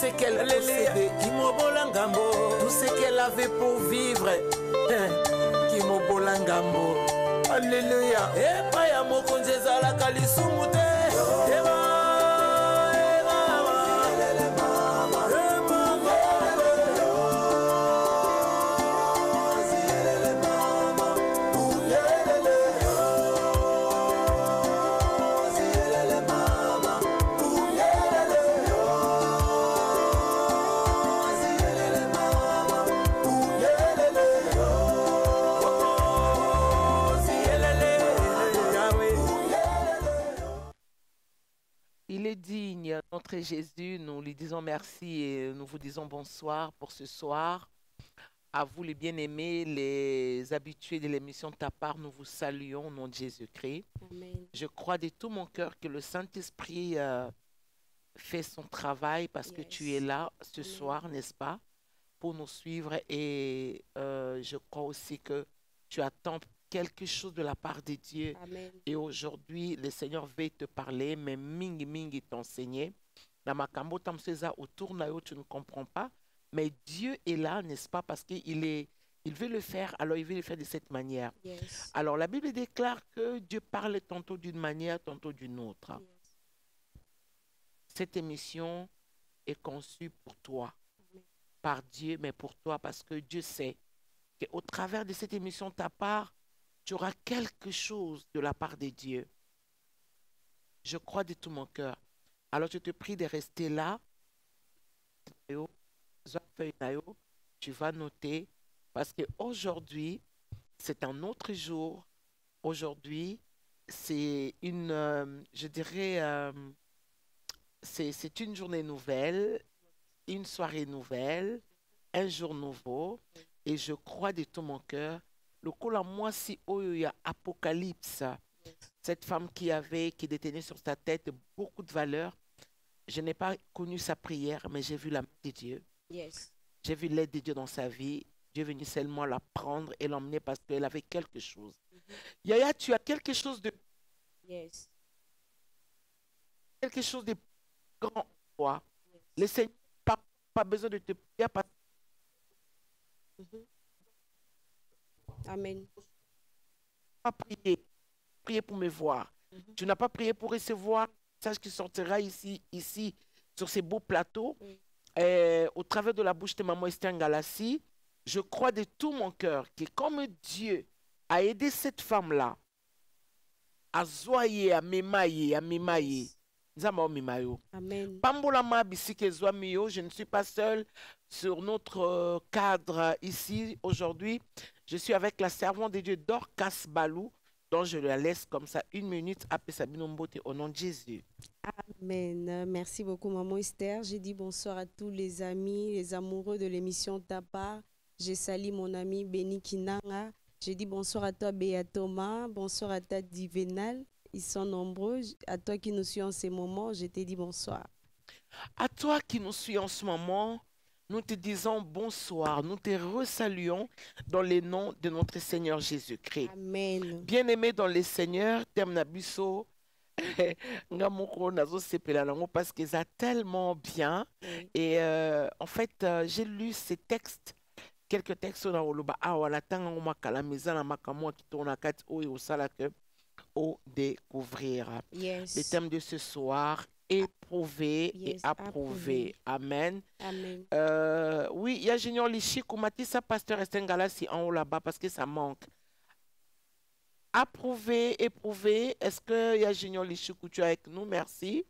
ce qu'elle possédait, tout ce qu'elle avait pour vivre, Kimobolangambo. Alléluia. Et Paya Mokonjeza la Kalisumute. Il est digne, notre Jésus, nous lui disons merci et nous vous disons bonsoir pour ce soir. À vous les bien-aimés, les habitués de l'émission Ta part, nous vous saluons au nom de Jésus-Christ. Amen. Je crois de tout mon cœur que le Saint-Esprit fait son travail parce que tu es là ce soir, n'est-ce pas, pour nous suivre et je crois aussi que tu attends quelque chose de la part de Dieu. Amen. Et aujourd'hui, le Seigneur veut te parler, mais mingi t'enseigner. Dans ma kambo tamseza autour na yo, tu ne comprends pas, mais Dieu est là, n'est-ce pas, parce il veut le faire, alors il veut le faire de cette manière. Yes. Alors la Bible déclare que Dieu parle tantôt d'une manière, tantôt d'une autre. Yes. Cette émission est conçue pour toi, Amen. par Dieu, mais pour toi, parce que Dieu sait qu'au travers de cette émission, ta part, tu auras quelque chose de la part de Dieu. Je crois de tout mon cœur. Alors je te prie de rester là. Tu vas noter parce qu'aujourd'hui, c'est un autre jour. Aujourd'hui, c'est une, je dirais, c'est une journée nouvelle, une soirée nouvelle, un jour nouveau. Et je crois de tout mon cœur. Le kola moi si oya Apocalypse, cette femme qui détenait sur sa tête beaucoup de valeur. Je n'ai pas connu sa prière, mais j'ai vu la main de Dieu. Yes. J'ai vu l'aide de Dieu dans sa vie. Dieu est venu seulement la prendre et l'emmener parce qu'elle avait quelque chose. Yaya, tu as quelque chose de Yes. quelque chose de grand pour toi. Le Seigneur n'a pas besoin de te prier parce Amen. pas prier pour me voir. Tu n'as pas prié pour recevoir le message qui sortira ici, sur ces beaux plateaux, au travers de la bouche de Maman Esther Ngalassi. Je crois de tout mon cœur que comme Dieu a aidé cette femme-là à zoyer, à mimailler, Amen. Pambolama bisike zoamio, je ne suis pas seule sur notre cadre ici aujourd'hui. Je suis avec la servante de Dieu Dorcas Balou, dont je la laisse comme ça 1 minute après Sabine Mbote au nom de Jésus. Amen. Merci beaucoup, Maman Esther. J'ai dit bonsoir à tous les amis, les amoureux de l'émission Ta part. Je salue mon ami Béni Kinanga. J'ai dit bonsoir à toi, Béa Thomas. Bonsoir à ta Divenal. Ils sont nombreux. À toi qui nous suis en ce moment, je t'ai dit bonsoir. À toi qui nous suis en ce moment, nous te disons bonsoir. Nous te resaluons dans le nom de notre Seigneur Jésus-Christ. Amen. Bien-aimé dans le Seigneur, Temnabiso, parce qu'ils sont tellement bien. Et en fait, j'ai lu ces textes, quelques textes dans le bas. Ah, voilà, tant on m'a calamé, on m'a qui tourne à 4 ou au salak au découvrir. Yes. Le thème de ce soir, éprouver et approuver. Amen. Amen. Oui, il y a Junior Lichi, Koumatissa, Pasteur Estengala, si en haut là-bas, parce que ça manque. Approuver, éprouver. Est-ce qu'il y a Junior Lichi que tu es avec nous? Merci.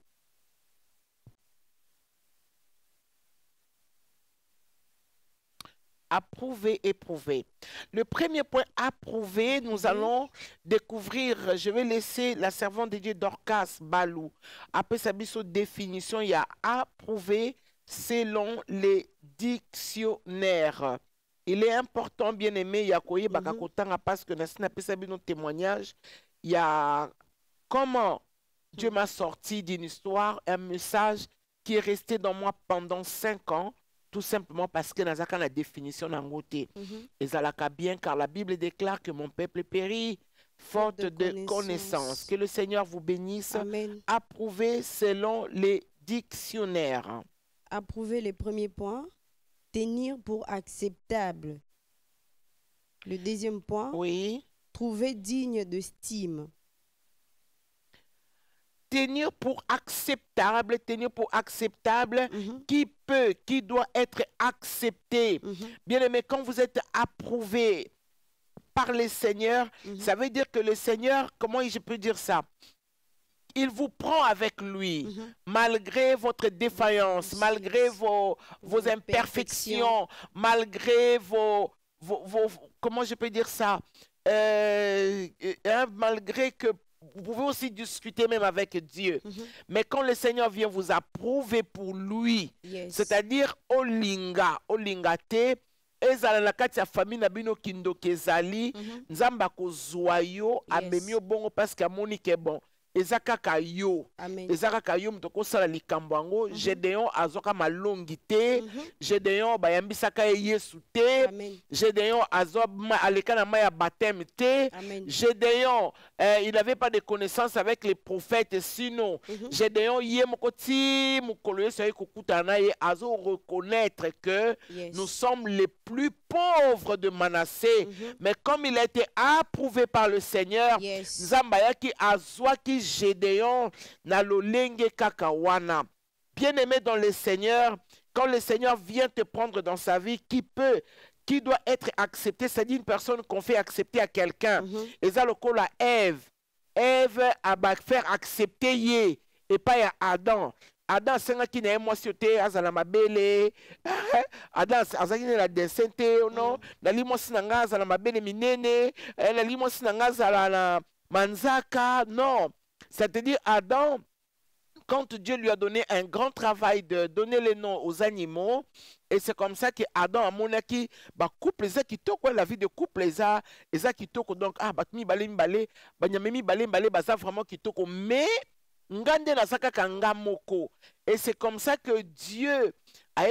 Approuver, éprouver. Le premier point, approuver, nous allons découvrir, je vais laisser la servante de Dieu Dorcas Balou. Après sa définition, il y a approuver selon les dictionnaires. Il est important, bien aimé, il y a quoi parce que dans témoignage, il y a comment Dieu m'a sorti d'une histoire, un message qui est resté dans moi pendant 5 ans. Tout simplement parce que dans la définition d'Angoté, et Zalaka bien, car la Bible déclare que mon peuple périt faute de connaissance. Que le Seigneur vous bénisse. Amen. Approuvé selon les dictionnaires. approuver le premier point, tenir pour acceptable. Le deuxième point, Oui. trouver digne de stime. Tenir pour acceptable, Mhm, qui doit être accepté. mhm, Bien aimé, quand vous êtes approuvé par le Seigneur, mhm. ça veut dire que le Seigneur, comment je peux dire ça? Il vous prend avec lui, Mhm. malgré votre défaillance, malgré vos imperfections, malgré comment je peux dire ça? Malgré que vous pouvez aussi discuter même avec Dieu. Mhm. Mais quand le Seigneur vient vous approuver pour lui, Yes. c'est-à-dire olinga te, ezala na kati ya famille na bino kindoki ezali, Mhm. nzamba akozwa yo, amemi yo bongo parce que amoni ke bon, eza kaka yo. Amen. Eza kaka yo mutu akosala likambo yango. Mhm. Gédéon azwaka malongi te. Mhm. Gédéon bayambisaka ye Yesu te. Amen. Gédéon aleka na mai ya baptême te. Amen. Gédéon, il n'avait pas de connaissance avec les prophètes, sinon Mhm. Gédéon ye moko ti mukolo Yesu ayi kokutana na ye azo reconnaître que Yes. nous sommes les plus pauvres de Manassé. Mhm. Mais comme il a été approuvé par le Seigneur, Yes. Nzamba yaki azwaki Gédéon na lolenge kaka wana. Bien-aimé dans le Seigneur, quand le Seigneur vient te prendre dans sa vie, qui doit être accepté, c'est-à-dire une personne qu'on fait accepter à quelqu'un. Mhm. Et ça, le coup, la Ève a faire accepter ye, et pas à Adam. Adam, c'est un qui n'est pas moitié, azala mabele. Adam, azaki na dessin te, non? La limosi nanga azala mabele minene, la limosi nanga azala na manzaka, non. C'est-à-dire Adam, quand Dieu lui a donné un grand travail de donner les noms aux animaux, et c'est comme ça que Adam a monaki, bah couple eza kitoko, la vie de couple eza kitoko, donc batmi balé, banyamemi balé, baza vraiment kitoko, mais ngande na saka kanga moko. Et c'est comme ça que Dieu a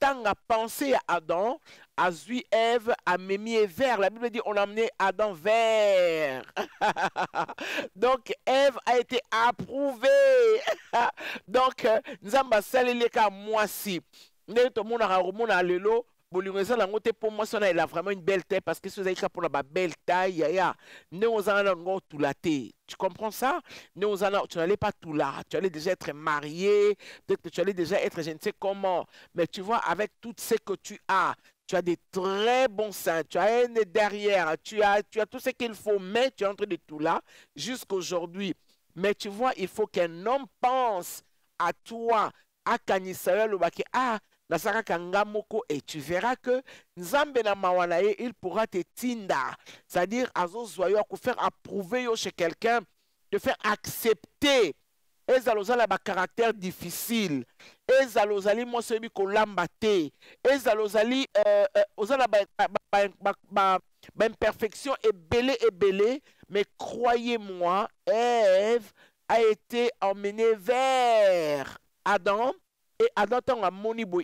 tanga pensé à Adam, a zui Ève, a memi vers. La Bible dit on a amené Adam vers. Donc Ève a été approuvée. Donc nzamba saleleka mwasi. Ndenge to mona lelo bolingo eza nango te pour moi sona elle a vraiment une belle taille parce que si vous avez pour la belle taille ya ne ozana ngo tulate. Tu comprends ça? Ne ozana tu n'allais pas tout là, tu allais déjà être marié, peut-être que tu allais déjà être je ne sais comment, mais tu vois avec tout ce que tu as des très bons seins, tu as un derrière, tu as tout ce qu'il faut, mais tu es en train de tout là jusqu'aujourd'hui. Mais tu vois, il faut qu'un homme pense à toi, à Kanisa Lobaki, Nasaka Kangamoko, et tu verras que Nzambe na mawanaye, il pourra te tinda. C'est-à-dire, azo zoyo, faire approuver yo chez quelqu'un, te faire accepter. Ezalozala ba caractère difficile. Ezalozali mo sebi ko lambate. Ezalozali ozala ba imperfection et belé, mais croyez-moi, Ève a été emmenée vers Adam. Et Adam,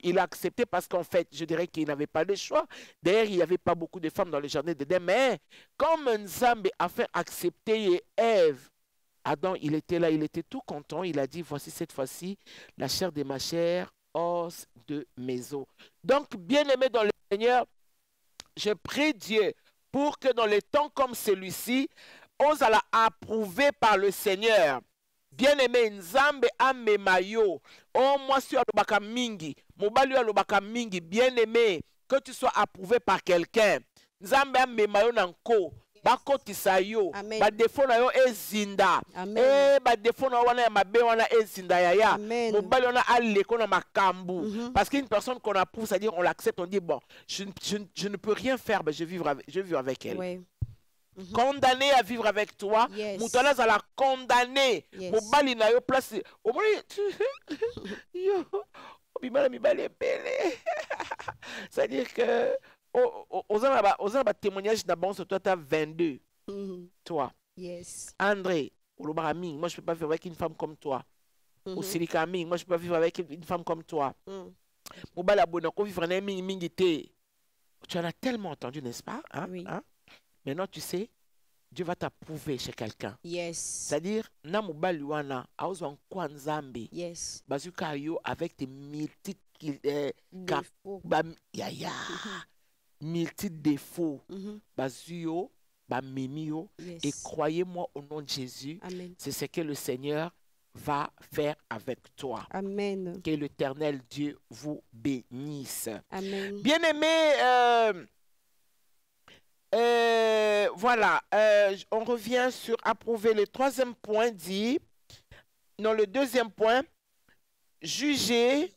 il a accepté parce qu'en fait, je dirais qu'il n'avait pas de choix. D'ailleurs, il n'y avait pas beaucoup de femmes dans le jardin d'Éden. Mais comme Nzambe a fait accepter Ève, Adam, il était là, il était tout content. Il a dit, voici cette fois-ci la chair de ma chair, os de mes os. Donc, bien-aimé dans le Seigneur, je prie Dieu pour que dans les temps comme celui-ci, on soit approuvé par le Seigneur. Bien-aimé, Nzambe amema yo. Oh, moi, je suis alobaka mingi. Mobali alobaka mingi. Bien-aimé, que tu sois approuvé par quelqu'un. Nzambe amema yo nanko. Bakotisa yo. Ba défaut na yo ezinda. Ba défaut na wana ya mabe wana ezinda ya. Mobali wana aleko na makambu. Parce qu'une personne qu'on approuve, c'est-à-dire on l'accepte, on dit bon, je ne peux rien faire, ben je vais vivre avec elle. Ouais. Condamné à vivre avec toi, Moutala za la condamné. Mobali na yo place. Yo, obimala mibali belé. C'est-à-dire que aux a témoignage d'abord sur toi, tu as 22. Toi. Yes. André, moi je peux pas vivre avec une femme comme toi. Au Silikami, moi je peux pas vivre avec une femme comme toi. Mobali abonako vivre na mingi te. Tu en as tellement entendu, n'est-ce pas? Hein? Oui. Hein? Maintenant, tu sais, Dieu va t'approuver chez quelqu'un. Yes. C'est-à-dire, na mobali wana, aozwa kwa nzambe, Yes. bazuka yo avec des multi Défaut. multi défauts, Mhm. bazuyo, bamimio, et Yes. croyez-moi au nom de Jésus, Amen. c'est ce que le Seigneur va faire avec toi. Amen. Que l'Éternel Dieu vous bénisse. Amen. Bien-aimés, voilà, on revient sur approuver. Le troisième point dit, non, le deuxième point, juger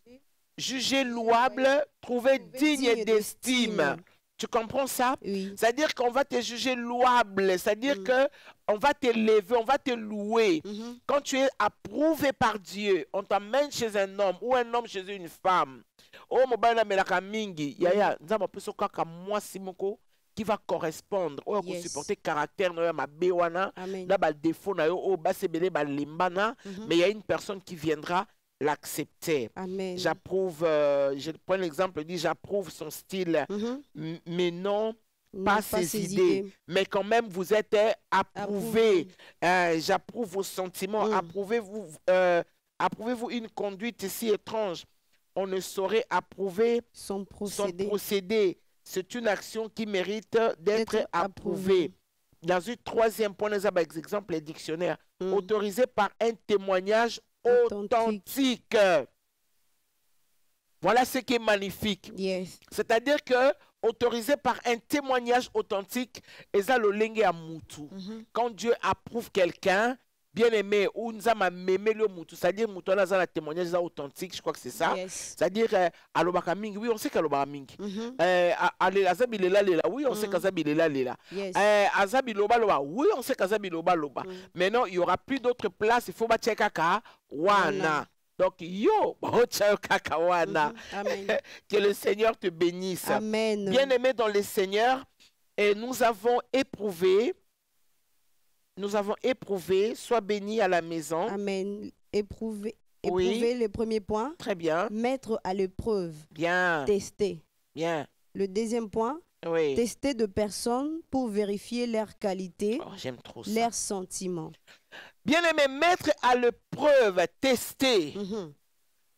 louable, trouver digne d'estime. Tu comprends ça? Oui. C'est-à-dire qu'on va te juger louable, c'est-à-dire que on va te lever, on va te louer. Mhm. Quand tu es approuvé par Dieu, on t'amène chez un homme ou un homme chez une femme. Oh, mobile melaka mingi, yaya, nzamba peso kaka mwasi moko qui va correspondre, ou Yes. supporter caractère no ma bewana, Amen. na ba défaut na yo, o ba sebele ba limbana, Mhm. mais il y a une personne qui viendra l'accepter. Amen. J'approuve, je prends l'exemple, dit j'approuve son style, Mhm. mais non Non, pas ses idées. Mais quand même vous êtes approuvé. J'approuve vos sentiments. Approuvez-vous une conduite si étrange. On ne saurait approuver Son son procédé. procédé. C'est une action qui mérite d'être D'être approuvée. Dans un troisième point, nous avons des exemples et dictionnaires. Mm. Autorisé par un témoignage authentique. Voilà ce qui est magnifique. Yes. C'est-à-dire que autorisé par un témoignage authentique, eza lolenge ya mutu. Mhm. Quand Dieu approuve quelqu'un, bien aimé, ou nous avons aimé le mutu, c'est-à-dire mutu là un témoignage authentique, je crois que c'est ça. Yes. C'est-à-dire alobaka mingi, oui, on sait qu'alobaka mingi. Mhm. Azabi lela lela, oui, on sait qu'azabi lela lela. Yes. Azabi loba loba, oui, on sait qu'azabi loba loba. Maintenant, il y aura plus d'autres places, il faut ba kaka wana. Donc, yo, kaka wana. Mhm. Amen. Que le Seigneur te bénisse. Amen. Bien-aimés dans le Seigneur, et nous avons éprouvé, sois béni à la maison. Amen. Éprouver Oui. le premier point. Très bien. Mettre à l'épreuve. Bien. Tester. Bien. Le deuxième point. Oui. Tester de personnes pour vérifier leur qualité, Oh, j'aime trop ça. leurs sentiments. Bien-aimé, mettre à l'épreuve, tester. Mhm.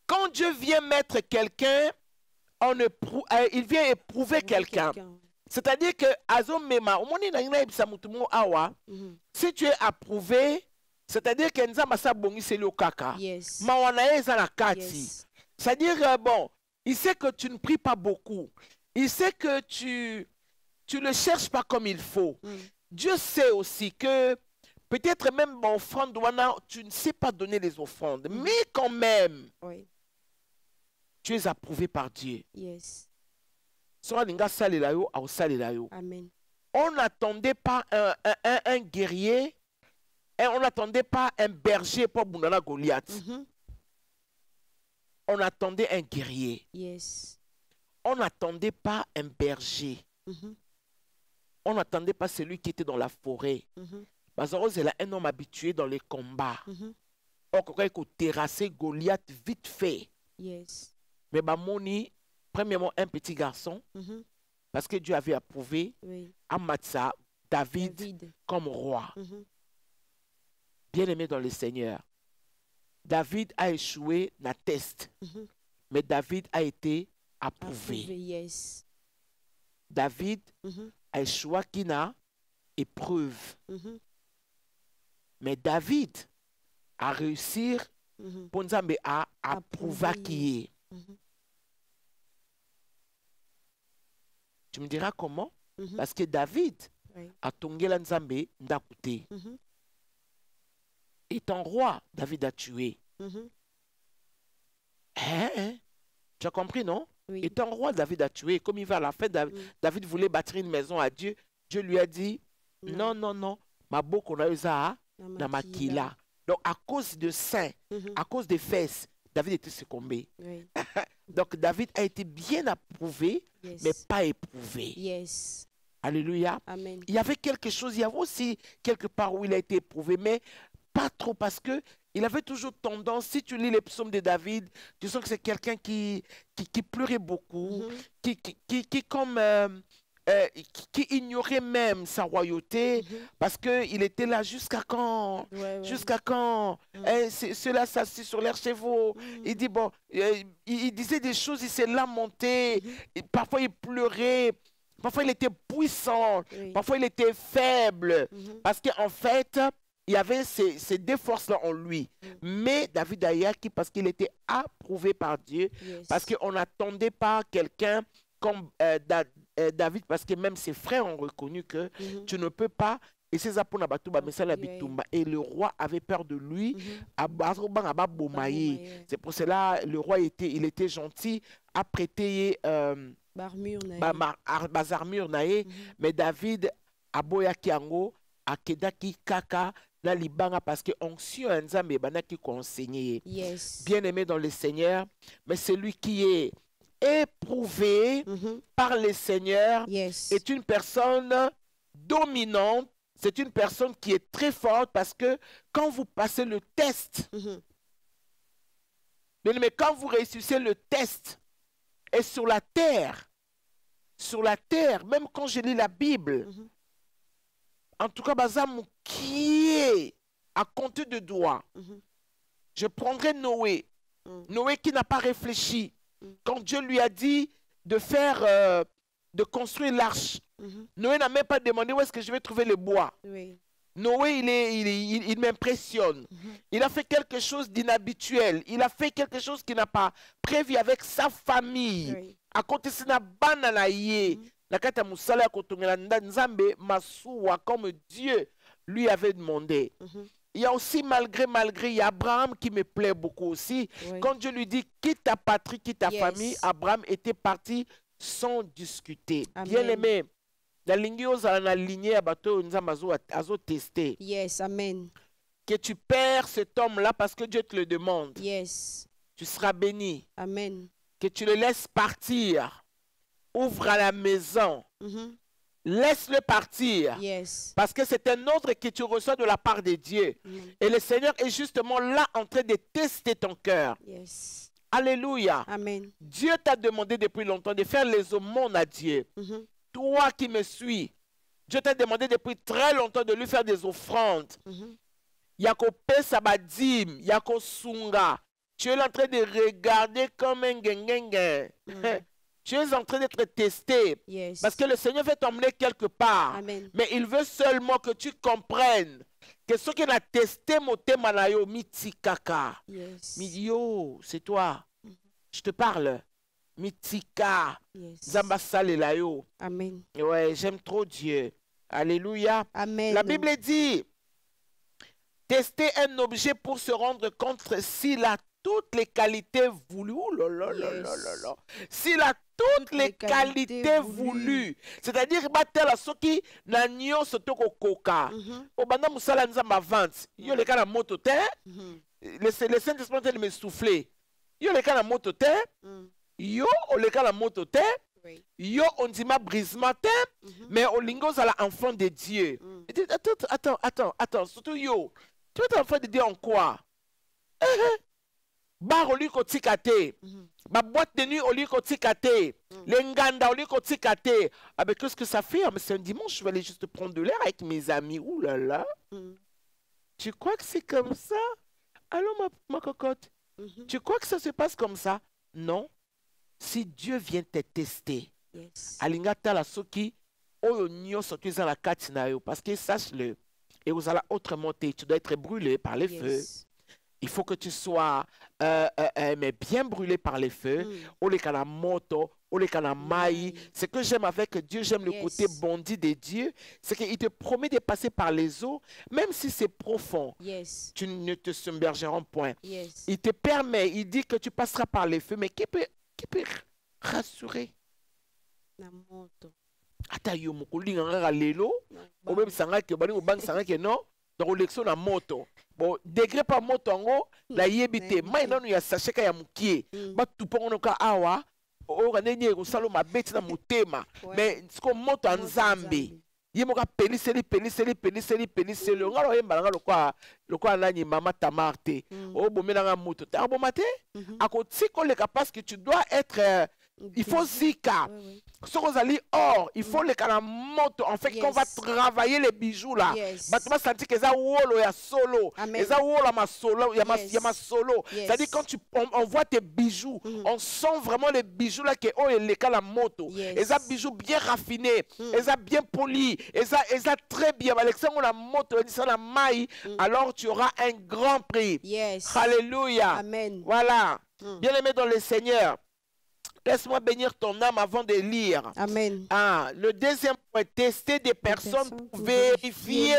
Quand Dieu vient mettre quelqu'un, il vient éprouver quelqu'un. C'est-à-dire que azomema, awa, Mhm. si tu es approuvé, c'est-à-dire que nzamba sa bongi c'est le kaka. Yes. Mawana eza na kati. Yes. C'est-à-dire bon, il sait que tu ne pries pas beaucoup. Il sait que tu le cherches pas comme il faut. Mm. Dieu sait aussi que peut-être même offrande wana, tu ne sais pas donner les offrandes, mais quand même Oui. tu es approuvé par Dieu. Yes. Sora linga salela yo, au salela yo. Amen. On n'attendait pas un guerrier, et on n'attendait pas un berger pour Bounana Goliath. Mhm. On attendait un guerrier. Yes. On n'attendait pas un berger. Mhm. On n'attendait pas celui qui était dans la forêt. Mhm. Bazaros est là un homme habitué dans les combats. Mhm. On croit qu'il terrasser Goliath vite fait. Yes. Mais Bamoni, premièrement, un petit garçon, Mhm. parce que Dieu avait approuvé Oui. Amatsa, David, David. comme roi. Mhm. Bien-aimé dans le Seigneur. David a échoué dans le test, Mhm. mais David a été approuvé. Approuvé. Yes. David Mhm. a échoué qui n'a épreuve. Mhm. Mais David a réussi Mhm. pour Nzambe à approuver Approuver. qui est. Mhm. Tu me diras comment? Mhm. Parce que David Oui. a tongela Nzambe ndakute. Mhm. Étant roi, David a tué. Mhm. Hein? Tu as compris, non? Oui. Étant roi, David a tué. Comme il va à la fin, David voulait bâtir une maison à Dieu. Dieu lui a dit, non, non, non, ma boko na yoza na makila. Donc à cause de sein, Mhm. à cause des fesses, David était succombé. Oui. Donc David a été bien approuvé, Yes. mais pas éprouvé. Yes. Alléluia. Amen. Il y avait quelque chose, il y avait aussi quelque part où il a été éprouvé, mais pas trop parce que il avait toujours tendance, si tu lis les psaumes de David, tu sens que c'est quelqu'un qui pleurait beaucoup, Mhm. qui comme qui ignorait même sa royauté, parce qu'il était là jusqu'à quand? Jusqu'à quand? Cela s'assit sur leurs chevaux. Il dit, bon, il disait des choses, il s'est lamenté, et parfois il pleurait, parfois il était puissant, parfois il était faible, parce qu'en fait, il y avait ces deux forces-là en lui. Mais David Ayaki, parce qu'il était approuvé par Dieu, parce qu'on n'attendait pas quelqu'un comme David, parce que même ses frères ont reconnu que tu ne peux pas. Et c'est et le roi avait peur de lui. C'est pour cela le roi il était gentil à prêter armure nae, mais David aboya kiango akedaki kaka na libanga parce que onction nzambe banaki conseiller. Bien aimé dans le Seigneur, mais celui qui est éprouvé par le Seigneur est une personne dominante, c'est une personne qui est très forte, parce que quand vous passez le test, mais quand vous réussissez le test, et sur la terre, même quand je lis la Bible, en tout cas, Bazam qui est à compter de doigts, je prendrai Noé, Noé qui n'a pas réfléchi. Quand Dieu lui a dit de faire, de construire l'arche, Noé n'a même pas demandé où est-ce que je vais trouver le bois. Noé, il m'impressionne. Il a fait quelque chose d'inhabituel. Il a fait quelque chose qu'il n'a pas prévu avec sa famille. À côté de na bananaye, nakata musala kotongela nzambe masuwa comme Dieu lui avait demandé. Il y a aussi, malgré, il y a Abraham qui me plaît beaucoup aussi. Quand Dieu lui dit, quitte ta patrie, quitte ta famille, Abraham était parti sans discuter. Bien aimé, la lignée la lignée à bateau, nous avons testé. Amen. Que tu perds cet homme-là parce que Dieu te le demande. Tu seras béni. Amen. Que tu le laisses partir. Ouvre à la maison. Laisse-le partir. Parce que c'est un ordre que tu reçois de la part de Dieu. Et le Seigneur est justement là en train de tester ton cœur. Alléluia. Amen. Dieu t'a demandé depuis longtemps de faire les aumônes à Dieu. Toi qui me suis, Dieu t'a demandé depuis très longtemps de lui faire des offrandes. Yako pesa badim, yako sunga. Tu es en train de regarder comme un gengenge. Tu es en train d'être testé. Parce que le Seigneur veut t'emmener quelque part. Mais il veut seulement que tu comprennes que ce qu'il a testé, motema mitikaka. Yo, c'est toi. Je te parle. Mitika. Zambasale layo. Amen. Ouais, j'aime trop Dieu. Alléluia. Amen. La Bible dit, tester un objet pour se rendre compte s'il a toutes les qualités voulues. S'il a toutes les qualités voulues. C'est-à-dire, soki na nyo sotoko koka. Obanda musala nzamba vente. Yo le kana moto te. Le Saint-Esprit me souffler. Yo le kana moto te. Yo le kana moto te. Yo on dit ma brisement te. Mais olingo zala enfant de Dieu. Attends. Surtout yo. Tu es enfant de Dieu en quoi? Bar au lit kotikate, ma boîte de nuit au lit kotikate, l'enganda au lit kotikate. Ah ben qu'est-ce que ça fait? Ah, mais c'est un dimanche, je vais aller juste prendre de l'air avec mes amis. Ouh là là. Tu crois que c'est comme ça? Allô ma cocotte? Tu crois que ça se passe comme ça? Non. Si Dieu vient te tester, alingata la soki, oyo nyoso tu la katinayo, parce que sache-le, et vous allez autrement, tu dois être brûlé par les feux. Il faut que tu sois mais bien brûlé par les feux. Olekana moto, olekana mai. Ce que j'aime avec Dieu, j'aime le côté bandit de Dieu, c'est qu'il te promet de passer par les eaux, même si c'est profond. Tu ne te submergeront point. Il te permet, il dit que tu passeras par les feux, mais qui peut rassurer? Ata yo mokolinga ngaka lelo, obebi sanga ke bani obangi sanga ke non, donc l'élection na moto. Bon, degré par moto ngo la yebite, mai nanu ya sacheka ya mukie. Ba tupongo ka awa, o kanenye ko salo mabeti na mutema. Mais siko moto anzambe. Yemoka peliseli. Ngalo yemba ngalo lokwa nani mama Tamarte. O bomena nga moto. Ta bomate? Ako tiko le parce que tu dois être il faut zika. Ce qu'on a dit, or, il faut les moto. En fait, qu'on va travailler les bijoux là. Tu vas sentir que ça wolo ya solo. Et ça wolo ma solo, ya ma solo. C'est-à-dire quand on voit tes bijoux, on sent vraiment les bijoux là que oh les la moto. Et ça bijoux bien raffinés, et ça bien polis, et ça très bien. Alexandre la moto, et ça la maille. Alors tu auras un grand prix. Alléluia. Amen. Voilà. Bien aimé dans le Seigneur. Laisse-moi bénir ton âme avant de lire. Amen. Le deuxième point, tester des personnes pour vérifier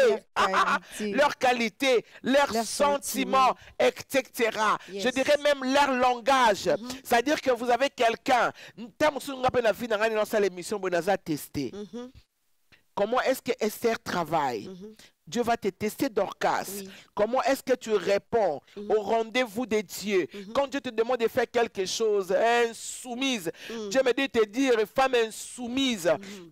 leur qualité, leurs sentiments, etc. Je dirais même leur langage. C'est-à-dire que vous avez quelqu'un, comment est-ce que Esther travaille? Dieu va te tester, Dorcas. Comment est-ce que tu réponds au rendez-vous de Dieu? Quand Dieu te demande de faire quelque chose, insoumise, Dieu me dit de te dire, femme insoumise,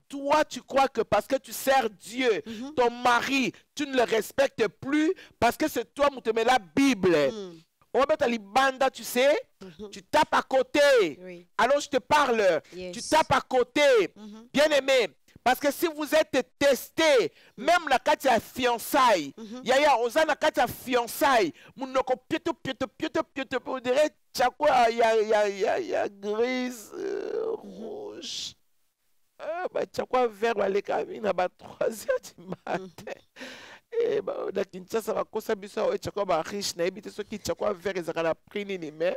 toi tu crois que parce que tu sers Dieu, ton mari, tu ne le respectes plus parce que c'est toi qui te mets la Bible. Libanda, tu sais, tu tapes à côté. Alors je te parle, tu tapes à côté. Bien aimé. Parce que si vous êtes testé, même la carte à fiançailles, yaya, osana carte à fiançailles, mounoko pieto, on dirait, tchakwa, ya grise, rouge. Tchakwa vert, les camines, à 3h du matin. Et la Kinshasa va kosa biso, et tchakwa riche, na ebite so ki tchakwa vert, et zaka la prini ni me.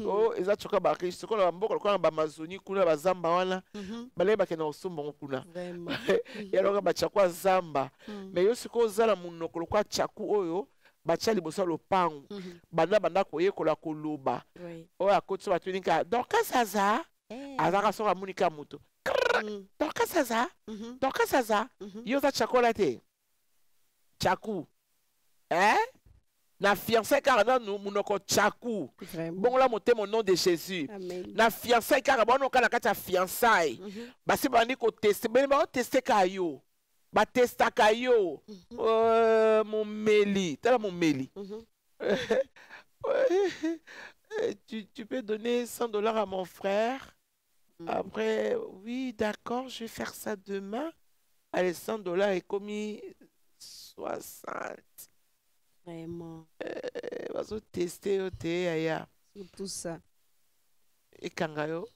Oh, eza choka ba riche, ce qu'on a mboko kwa ba Amazonie kuna ba zamba wana, balé ba kena osombo kuna. Et alors ba chakwa zamba. Mais yo siko zala munoko kwa chaku oyo, ba chali bosa lopangu. Banda koyekola koloba. Oh akotso ba tunika. Donc kasaza, azaka soka munika muto. Donc kasaza, yo za chakola te. Chaku. Na fiancé car nous monoko tchakou. Bon là monter mon nom de Jésus. Na fiancé car bon on kana kata fiançailles. Ba si bandi ko tester, ben ba tester kayo. Ba testa kayo. Mon Méli, t'as mon Méli. Tu peux donner $100 à mon frère. Après oui, d'accord, je vais faire ça demain. Allez, $100 est commis 60. Vraiment. Vas tester au thé, tout ça. Et kangayo.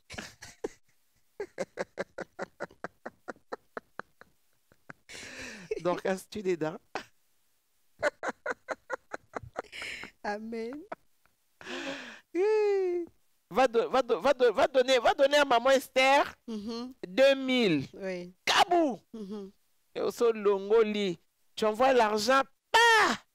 Donc, as tu des dents? Amen. Va donner à maman Esther 2000. Oui. Kabou. Et aussi Longoli. Tu envoies l'argent.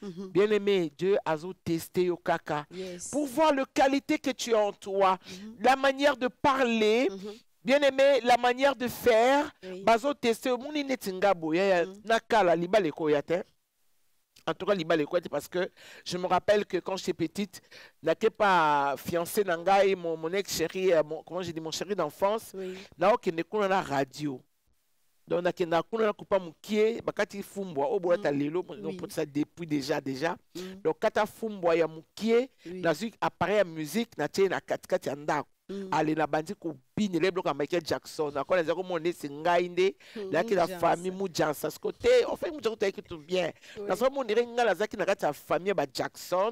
Bien-aimé, Dieu a testé au caca pour voir la qualité que tu as en toi, la manière de parler, bien-aimé, la manière de faire. Bazo testé au monde netingabo ya nakala libale koyate. En tout cas, libale koyate parce que je me rappelle que quand j'étais petite, n'était pas fiancé nangai mon ex-chéri, comment j'ai dit, mon chéri d'enfance, là qui ne connaît la radio. Donc, on a kuna kupa mukie bakati fumbwa obo ta lelo donc ça depuis déjà donc kata fumbwa ya mukie na zik appareil à musique na tie na katikati ya ndako ale na bandi ko bini le bloc à Michael Jackson na kona zako mone singa inde la ki la famille mujansa ce côté en fait mujansa qui tout bien na so mon dirait ngala zaki na kati ya famille ba Jackson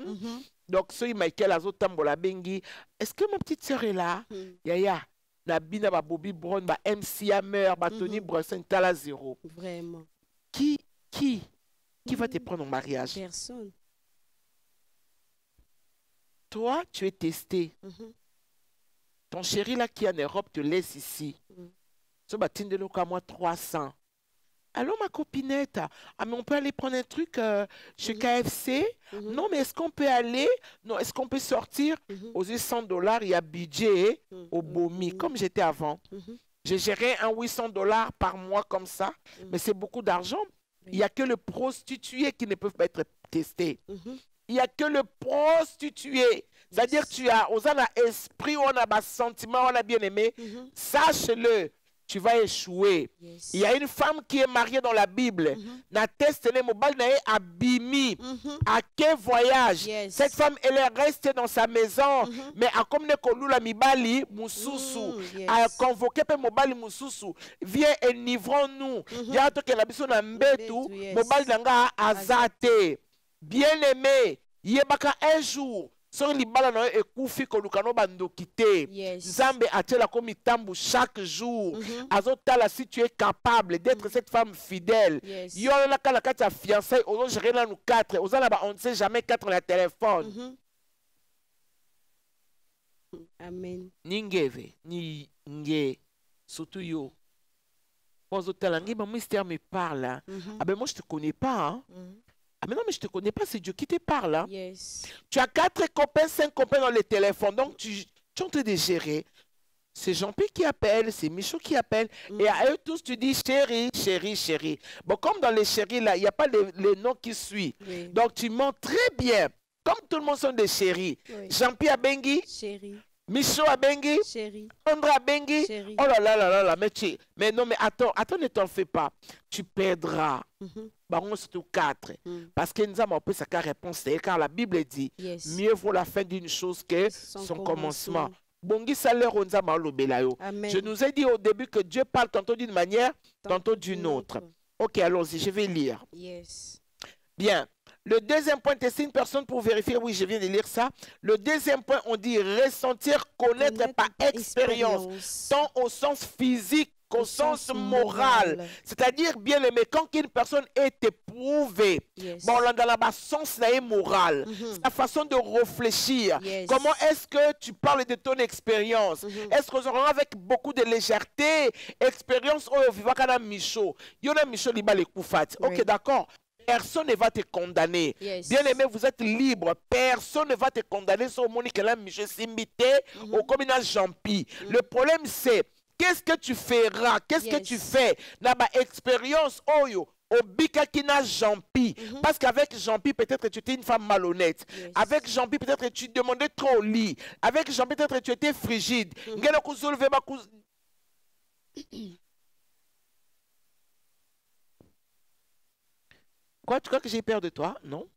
donc ce Michael azo tambola bengi est-ce que ma petite sœur est là yaya na bina ba Bobby Brown ba MC Hammer ba Tony Brunson tala zéro. Vraiment. Qui va te prendre en mariage? Personne. Toi, tu es testé. Ton chéri là qui est en Europe te laisse ici. Ce matin de l'eau à moi 300. Allô ma copinette, mais on peut aller prendre un truc chez KFC? Non, mais est-ce qu'on peut aller? Non, est-ce qu'on peut sortir? Aux $100, il y a budget au Bomi, comme j'étais avant. J'ai géré un $800 par mois comme ça, mais c'est beaucoup d'argent. Il n'y a que le prostitué qui ne peut pas être testé. Il n'y a que le prostitué. C'est-à-dire tu as, on a esprit, on a bas sentiment, on a bien aimé. Sache-le. tu vas échouer. Yes. Il y a une femme qui est mariée dans la Bible. Na testene mobile na abimi. À quel voyage? Yes. Cette femme, elle est restée dans sa maison. Mais à comme ne kolula mibali mususu. Yes. A convoqué pe mobile mususu. Viens et livrons-nous. Ya to ke la biso na mbetu. Yes. Mobile nanga azate. Bien aimé. Yebaka un jour. Sur libala na ekufi kolukano bandokite. Yes. Nzambe atela komi tambu chaque jour. Azotala si tu es capable d'être cette femme fidèle. Yes. Yo la kala kati fiancé, ozo gérer là nous 4. Ozo là on ne sait jamais 4 la téléphone. Amen. Ningeve, ni nge, surtout yo. Ozo tala ngi maman Esther me parle. Ah ben moi je te connais pas hein. Ah mais non, mais je te connais pas, c'est Dieu qui te parle. Hein? Yes. Tu as 4 copains, 5 copains dans les téléphones, donc tu es en train de gérer. C'est Jean-Pierre qui appelle, c'est Michaud qui appelle, et à eux tous tu dis chérie, chérie, chérie. Bon, comme dans les chéris là, il n'y a pas les noms qui suivent. Oui. Donc tu mens très bien. Comme tout le monde sont des chéris. Oui. Jean-Pierre Bengi, Chérie. Michaud Abengi, Chérie. André Abengi. Chérie. Oh là là là là là, mais non, mais attends, ne t'en fais pas. Tu perdras. Baron surtout 4. Parce que nous avons sa réponse, car la Bible dit Yes. mieux vaut la fin d'une chose que son commencement. Bongi salaire on zama lobela yo. Amen. Je nous ai dit au début que Dieu parle tantôt d'une manière, tantôt d'une autre. Ok, allons-y, je vais lire. Yes. Bien. Le deuxième point, tester une personne pour vérifier. Oui, je viens de lire ça. Le deuxième point, on dit ressentir, connaître par expérience, tant au sens physique qu'au sens moral. C'est-à-dire, bien aimé, quand une personne est éprouvée, Yes. bon, dans la sens moral, sa façon de réfléchir. Yes. Comment est-ce que tu parles de ton expérience? Est-ce que nous avec beaucoup de légèreté, expérience au vivakana Michaud, Yona Michaud liba le koufat. Ok, d'accord. Personne ne va te condamner. Yes. Bien aimé, vous êtes libre. Personne ne va te condamner sur Monique là, Michel Simbité au communal Jampi. Le problème c'est qu'est-ce que tu feras? Qu'est-ce que tu fais? Naba expérience oyo. Au Bikakina Jampi. Parce qu'avec Jampi, peut-être tu étais une femme malhonnête. Yes. Avec Jampi, peut-être tu demandais trop au lit. Avec Jampi, peut-être tu étais frigide. Quoi, tu crois que j'ai peur de toi? Non.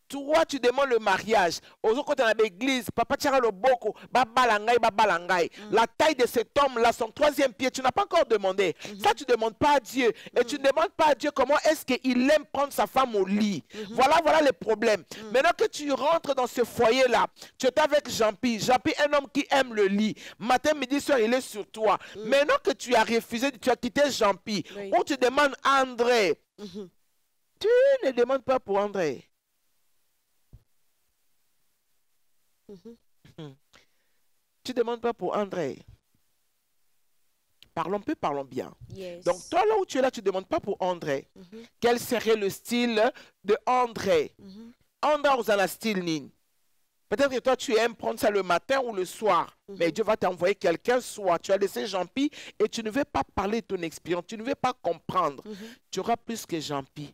Toi, tu demandes le mariage. Aux autres côtés de l'église, papa tira le boko, babalangai. La taille de cet homme-là, son 3e pied, tu n'as pas encore demandé. Ça, tu ne demandes pas à Dieu. Et tu ne demandes pas à Dieu comment est-ce qu'il aime prendre sa femme au lit. Voilà les problèmes. Maintenant que tu rentres dans ce foyer-là, tu es avec Jean-Pi. Jean-Pi, un homme qui aime le lit. Matin, midi, soir, il est sur toi. Maintenant que tu as refusé, tu as quitté Jean-Pi. Ou tu demandes à André. Tu ne demandes pas pour André. Tu ne demandes pas pour André. Parlons peu, parlons bien. Yes. Donc, toi, là où tu es là, tu ne demandes pas pour André. Quel serait le style de André? André, vous avez un style ning. Peut-être que toi, tu aimes prendre ça le matin ou le soir. Mais Dieu va t'envoyer quelqu'un, soit tu as laissé Jean-Pi et tu ne veux pas parler de ton expérience. Tu ne veux pas comprendre. Tu auras plus que Jean-Pi.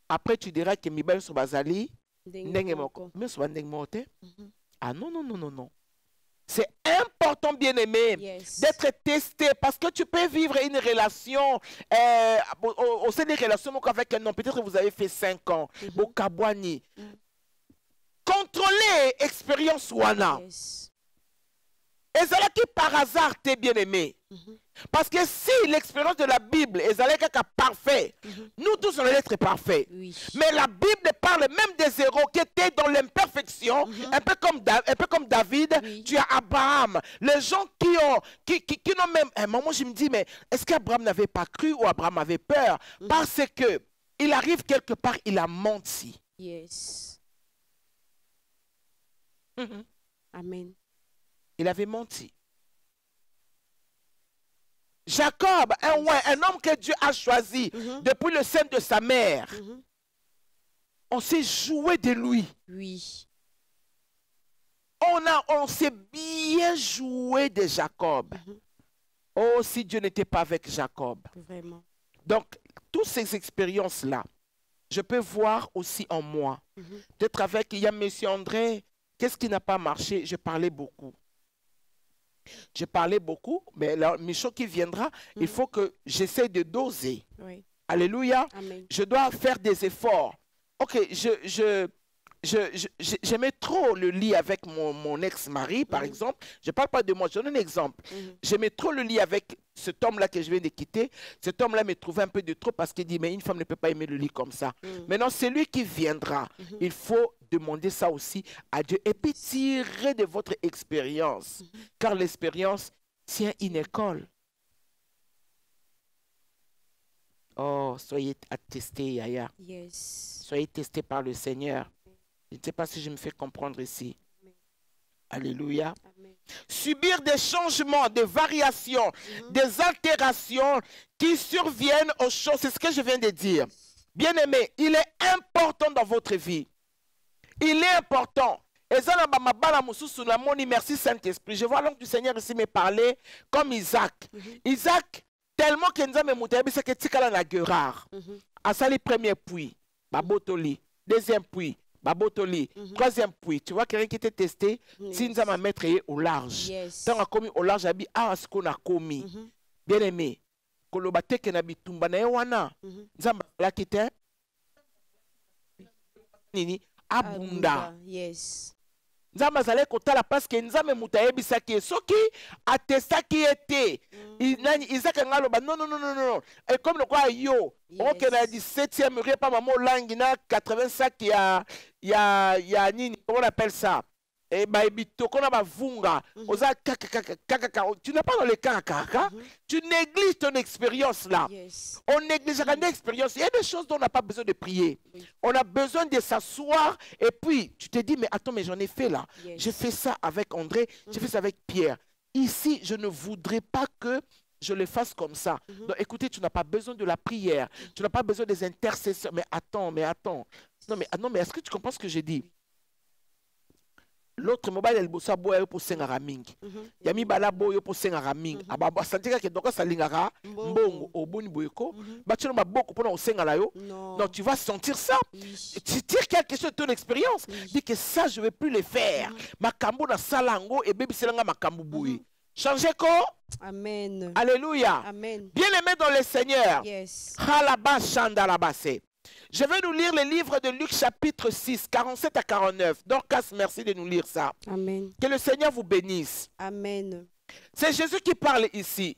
Après, tu diras que Mibel Sobazali, Nengemoko. Mais Sobanengmote. Ah non, non, non, non, non. C'est important, bien-aimé, d'être testé parce que tu peux vivre une relation, au sein des relations avec un homme, peut-être que vous avez fait 5 ans, au Kabwani. Contrôlez expérience Wana. Et c'est là que par hasard t'es bien-aimé. Parce que si l'expérience de la Bible est parfaite, nous tous on allait être parfaits. Oui. Mais la Bible parle même des héros qui étaient dans l'imperfection, un peu comme David. Tu as Abraham, les gens qui n'ont même... À un moment je me dis, mais est-ce qu'Abraham n'avait pas cru ou Abraham avait peur? Parce que il arrive quelque part, il a menti. Yes. Amen. Il avait menti. Jacob, un homme que Dieu a choisi depuis le sein de sa mère. On s'est joué de lui. Oui. On s'est bien joué de Jacob. Oh, si Dieu n'était pas avec Jacob. Vraiment. Donc, toutes ces expériences-là, je peux voir aussi en moi. Peut-être avec, il y a M. André, qu'est-ce qui n'a pas marché? Je parlais beaucoup. j'ai parlé beaucoup, mais la mission qui viendra, il faut que j'essaie de doser. Oui. Alléluia. Amen. Je dois faire des efforts. Ok, j'aimais trop le lit avec mon ex-mari, par exemple. Je ne parle pas de moi, je donne un exemple. J'aimais trop le lit avec cet homme-là que je viens de quitter. Cet homme-là me trouvait un peu de trop parce qu'il dit, mais une femme ne peut pas aimer le lit comme ça. Maintenant, c'est lui qui viendra. Il faut demander ça aussi à Dieu. Et puis tirer de votre expérience. Car l'expérience tient une école. Oh, soyez attestés, Yaya. Yes. Soyez testés par le Seigneur. Je ne sais pas si je me fais comprendre ici. Alléluia. Amen. Subir des changements, des variations, des altérations qui surviennent aux choses. C'est ce que je viens de dire. Bien-aimé, il est important dans votre vie. Il est important. Merci Saint-Esprit. Je vois l'oncle du Seigneur ici me parler comme Isaac. Isaac, tellement que nous avons monté, c'est que tu as la guerre. À ça, les premiers puits, babotoli. Deuxième puits, babotoli. Troisième puits, tu vois quelqu'un qui était testé, si nous avons mettre au large. Tant qu'on a commis au large, ah, ce qu'on a commis. Bien aimé, kolobate ke na bitumba na ewana. Nzamba la kite. Nini abunda. Yes. Nzamba zale kotala parce que nzame mutayebisa ki soki atesta ki était. Isaac ngaloba non. Et comme le quoi yo, on que na 17e rue pas maman langi na 85 il y a nini, comment on appelle ça? Et bah ebito qu'on a bavunga, oza tu n'es pas dans le kaka, tu négliges ton expérience là. Yes. On néglige une expérience. Il y a des choses dont on n'a pas besoin de prier. On a besoin de s'asseoir et puis tu te dis mais attends mais j'en ai fait là. J'ai fait ça avec André, j'ai fait ça avec Pierre. Ici je ne voudrais pas que je le fasse comme ça. Donc écoutez, tu n'as pas besoin de la prière, tu n'as pas besoin des intercesseurs. Mais attends. Non mais est-ce que tu comprends ce que j'ai dit? L'autre mobile elle bossa boya pour sengara mingi. Yami bala boyo pour sengara mingi. Aba santika ke doka salingara mbongo oboni boyeko. Ba tu n'as beaucoup pour sengala yo. Non, tu vas sentir ça. Tu tires quelque chose de ton expérience. Dis que ça je vais plus le faire. Makambo na salango et baby selanga makambo boui. Changez quoi? Amen. Alléluia. Amen. Bien-aimé dans le Seigneur. Yes. Halaba shandalabase. Je vais nous lire le livre de Luc chapitre 6, 47 à 49. Dorcas, merci de nous lire ça. Amen. Que le Seigneur vous bénisse. Amen. C'est Jésus qui parle ici.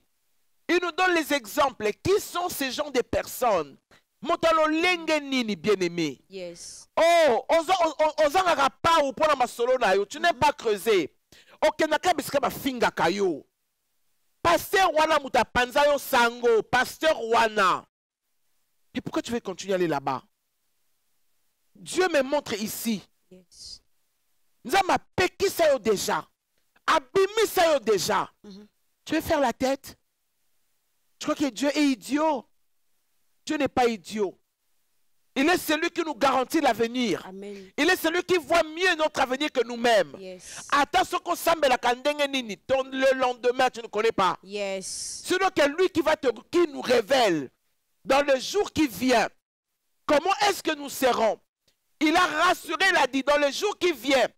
Il nous donne les exemples. Qui sont ces gens de personnes? Motalo lenge nini, bien-aimé. Yes. Oh, ozanga pa ou pona masolo na yo. Tu n'es pas creusé. Okenaka biska ba finga kayo. Pasteur wana muta panza yo sango. Pasteur wana. Et pourquoi tu veux continuer à aller là-bas? Dieu me montre ici. Yes. Nous avons péqué ça déjà. Abîmé ça déjà. Tu veux faire la tête? Tu crois que Dieu est idiot? Dieu n'est pas idiot. Il est celui qui nous garantit l'avenir. Amen. Il est celui qui voit mieux notre avenir que nous-mêmes. Yes. Attention qu'on semble la kandenge nini. Le lendemain, tu ne connais pas. Yes. Sinon que lui qui nous révèle dans le jour qui vient, comment est-ce que nous serons? Il a rassuré, il a dit, dans le jour qui vient,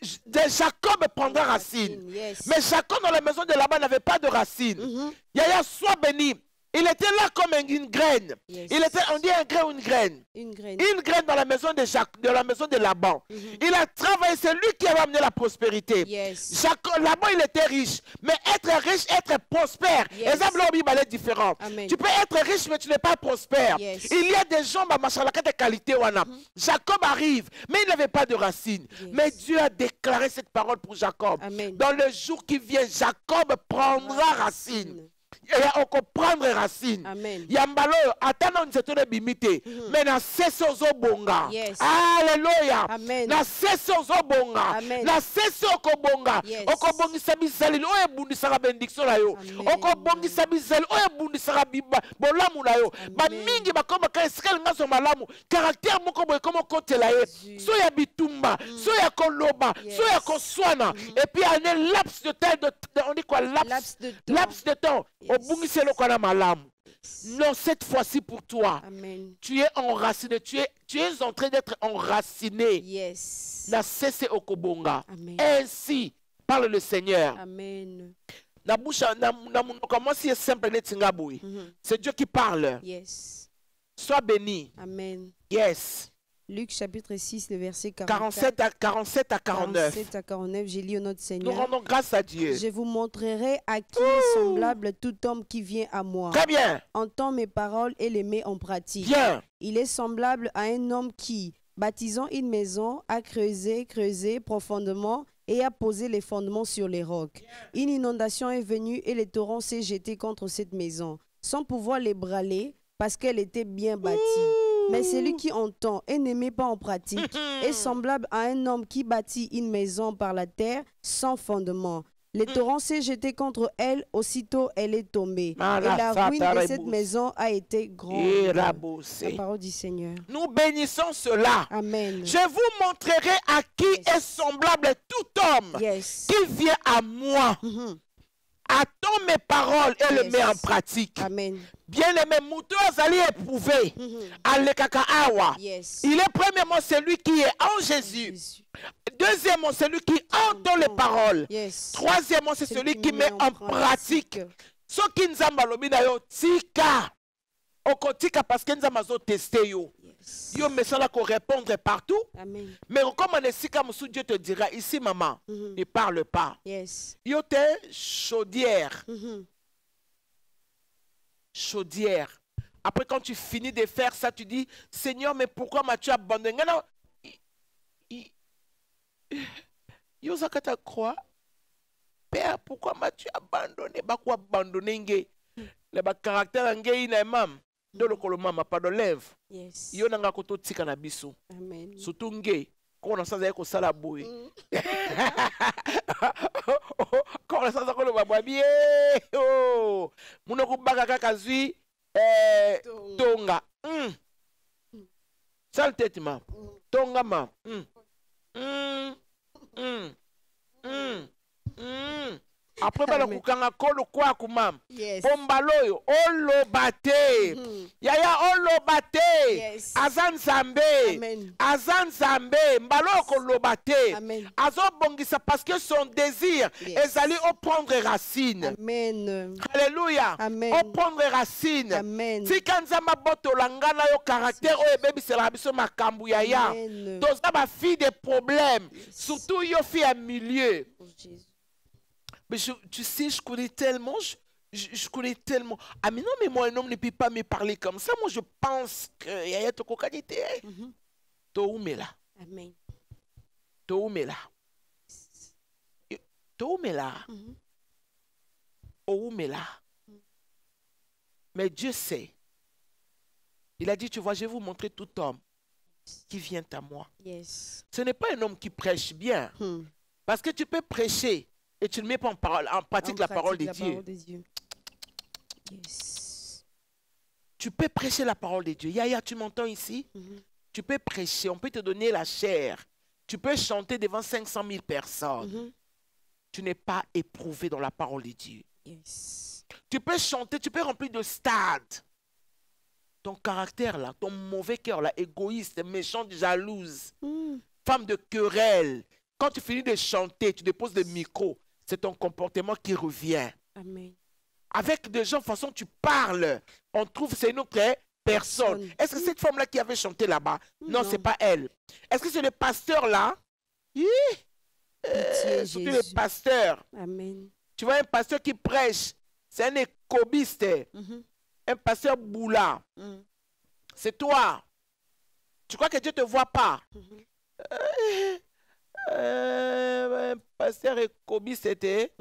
Jacob prendra racine. Yes. Mais Jacob dans la maison de Laban n'avait pas de racine. Yaya, sois béni. Il était là comme une graine. Yes. Il était, on dit un grain ou une graine. Une graine. Une graine dans la maison de Laban. Il a travaillé, c'est lui qui a amené la prospérité. Yes. Laban, il était riche. Mais être riche, être prospère. Yes. Exemple, il est différent. Amen. Tu peux être riche, mais tu n'es pas prospère. Yes. Il y a des gens, de qualité. Jacob arrive, mais il n'avait pas de racines. Yes. Mais Dieu a déclaré cette parole pour Jacob. Amen. Dans le jour qui vient, Jacob prendra racine. On comprendre racine. Amen. Yambalo atana nzetone bimite mais na sese bonga. Yes. Alléluia. Amen. Na sese bonga. Amen. Na sese okobonga. Yes. Okobongisa bizali oye bundisaka bendiction na yo. Amen. Okobongisa bizali oye bundisaka bolamu na yo. Ba mingi bakoma ka esika ngaso malamu. Caractère moko boye comme kotela ye. So ya bitumba, so ya koloba, so ya koswana et puis un laps de temps on dit quoi laps de temps. Yes. Non, cette fois-ci pour toi, Amen. tu es enraciné, tu es en train d'être enraciné. Yes. Na cesse okobonga. Amen. Ainsi parle le Seigneur. Amen. Na bouche, comment si est simple, c'est Dieu qui parle. Yes. Sois béni. Amen. Yes. Luc chapitre 6, le verset 47 à 49. 47 à 49, j'ai lu au nom de Nous Seigneur. rendons grâce à Dieu. Je vous montrerai à qui est semblable tout homme qui vient à moi. Très bien. Entend mes paroles et les met en pratique. Bien. Il est semblable à un homme qui, bâtissant une maison, a creusé profondément et a posé les fondements sur les rocs. Une inondation est venue et les torrents s'est jeté contre cette maison, sans pouvoir l'ébranler parce qu'elle était bien bâtie. Mais celui qui entend et ne met pas en pratique est semblable à un homme qui bâtit une maison par la terre sans fondement. Les torrents s'est jeté contre elle, aussitôt elle est tombée. Et la ruine de cette maison a été grande. La parole du Seigneur. Nous bénissons cela. Amen. Je vous montrerai à qui est semblable tout homme qui vient à moi. Attends mes paroles et les met en pratique. Amen. Bien-aimé, Moutou Azali éprouvé. Il est premièrement celui qui est en Jésus. Deuxièmement, celui qui entend les paroles. Troisièmement, c'est celui qui met en pratique. Ce qui nous a malobi na yo tika. Okotika parce que nous avons testé yo. Yo mais ça là qu'on répondre partout. Amen. Mais comme on est si comme Dieu te dira ici maman, ne parle pas. Yo te chaudière. Chaudière. Après quand tu finis de faire ça, tu dis Seigneur, mais pourquoi m'as-tu abandonné? Non. Yo zakata croix. Père, pourquoi m'as-tu abandonné? Bakwa abandonné nge. Le caractère nge ina mam. De le kolomama pas de lèvres. Yo nanga koto tika na biso. Amen. Surtout nge. Quand on a ça ko sala boy. Quand on a ça ko le babie. Oh. Munoko baka kaka zui tonga. Sale tête ma. Tonga ma. Après bala kukanga kolo kwa kumam. Pombaloyo olobate. Yaya olobate. Azan zambe. Azan zambe mbaloko lobate. Azo bongisa parce que son désir ezali au prendre racine. Amen. Alléluia. Au prendre racine. Amen. Si kanzama boto langana yo caractère o ebebi sera biso makambu yaya. Toza ba fille des problèmes. Surtout yo fille à milieu. Mais tu sais, je connais tellement, je connais tellement. Ah mais non, mais moi, un homme ne peut pas me parler comme ça. Moi, je pense qu'il y a ton qualité. Toumela. Amen. Toumela. Toumela. Oumela. Mais Dieu sait. Il a dit, tu vois, je vais vous montrer tout homme qui vient à moi. Ce n'est pas un homme qui prêche bien. Parce que tu peux prêcher. Et tu ne mets pas en pratique la parole de Dieu. Tu peux prêcher la parole de Dieu. Yaya, tu m'entends ici? Tu peux prêcher, on peut te donner la chair. Tu peux chanter devant 500 000 personnes. Tu n'es pas éprouvé dans la parole de Dieu. Tu peux chanter, tu peux remplir de stades. Ton caractère là, ton mauvais cœur là, égoïste, méchant, jalouse, femme de querelle. Quand tu finis de chanter, tu déposes le micro. C'est ton comportement qui revient. Amen. Avec des gens, de toute façon, tu parles. On trouve c'est une autre personne. Est-ce que cette femme-là qui avait chanté là-bas? Non, ce n'est pas elle. Est-ce que c'est le pasteur là? Surtout le pasteur. Amen. Tu vois un pasteur qui prêche. C'est un écobiste. Un pasteur boula. C'est toi. Tu crois que Dieu ne te voit pas? Pasteur Kobi c'était,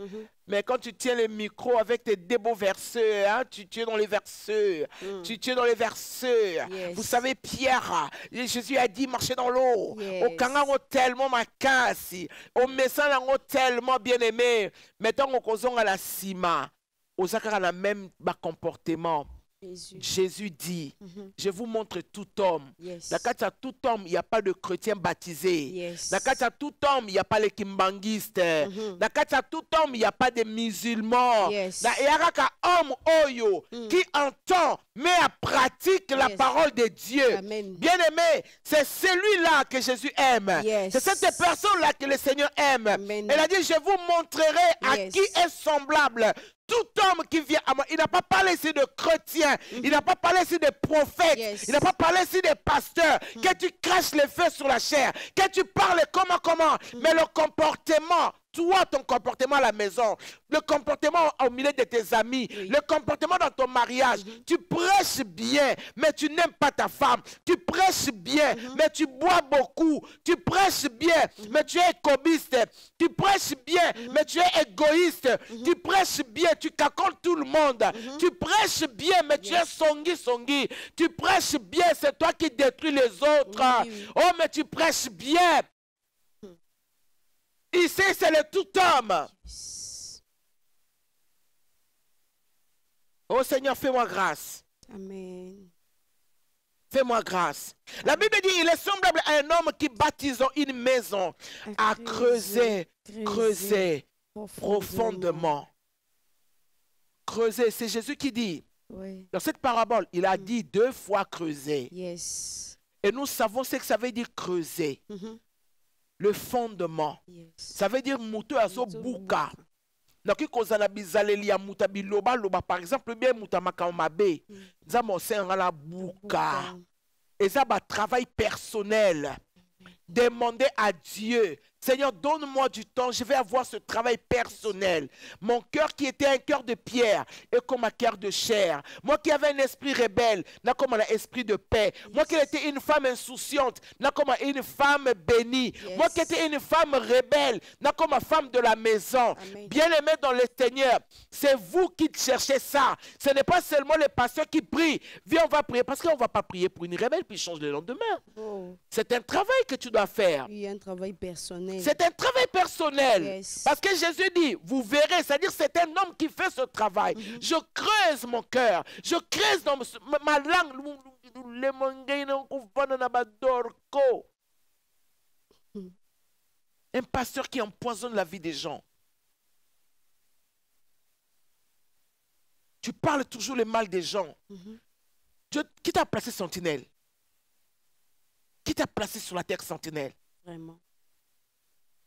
mais quand tu tiens le micro avec tes beaux verseurs, hein, tu es dans les verseurs, tu es dans les verseurs. Vous savez, Pierre, Jésus a dit marcher dans l'eau. Au kangango tellement makasi, au messango tellement bien aimé, mettons au kozong à la cima, au zakara la même comportement. Jésus dit, je vous montre tout homme. Yes. Dans tout homme, il n'y a pas de chrétien baptisé. Yes. Dans tout homme, il n'y a pas les kimbanguistes. Dans tout homme, il n'y a pas de musulmans. Yes. Il y a un homme oyo qui entend, mais à pratique la parole de Dieu. Amen. Bien-aimé, c'est celui-là que Jésus aime. Yes. C'est cette personne-là que le Seigneur aime. Amen. Elle a dit, je vous montrerai à Yes. qui est semblable. Tout homme qui vient à moi, il n'a pas parlé ici de chrétiens, il n'a pas parlé ici de prophètes, Yes. il n'a pas parlé ici de pasteurs, que tu craches le feu sur la chair, que tu parles comment, mais le comportement, toi, ton comportement à la maison, le comportement au milieu de tes amis, le comportement dans ton mariage, tu prêches bien, mais tu n'aimes pas ta femme, tu prêches bien, mais tu bois beaucoup, tu prêches bien, mais tu es égoïste, tu prêches bien, mais tu es égoïste, tu prêches bien, tu cacoles tout le monde, tu prêches bien, mais tu es songi, tu prêches bien, c'est toi qui détruis les autres. Oh, mais tu prêches bien. Ici, c'est le tout homme. Oh Seigneur, fais-moi grâce. Amen. Fais-moi grâce. La Bible dit, il est semblable à un homme qui baptisant une maison à creuser profondément. Creuser, c'est Jésus qui dit. Oui. Dans cette parabole, il a dit 2 fois creuser. Yes. Et nous savons ce que ça veut dire creuser. Le fondement. Yes. Ça veut dire muto azo buka. Noki kozala bizaleli ya muta biloba loba par exemple bien muta makamabe. Nzamo sengala buka. Et ça va travail personnel. Demandez à Dieu, Seigneur, donne-moi du temps, je vais avoir ce travail personnel. Mon cœur qui était un cœur de pierre est comme un cœur de chair. Moi qui avais un esprit rebelle, n'a comme un esprit de paix. Moi qui étais une femme insouciante, n'a comme une femme bénie. Moi qui étais une femme rebelle, n'a comme une femme de la maison. Bien-aimé dans le Seigneur, c'est vous qui cherchez ça. Ce n'est pas seulement les pasteurs qui prient. Viens, on va prier. Parce qu'on ne va pas prier pour une rebelle puis change le lendemain. C'est un travail que tu dois faire. Oui, un travail personnel. C'est un travail personnel. Yes. Parce que Jésus dit, vous verrez, c'est-à-dire c'est un homme qui fait ce travail. Je creuse mon cœur. Je creuse dans ma langue. Un pasteur qui empoisonne la vie des gens. Tu parles toujours le mal des gens. Qui t'a placé sentinelle? Qui t'a placé sur la terre sentinelle? Vraiment.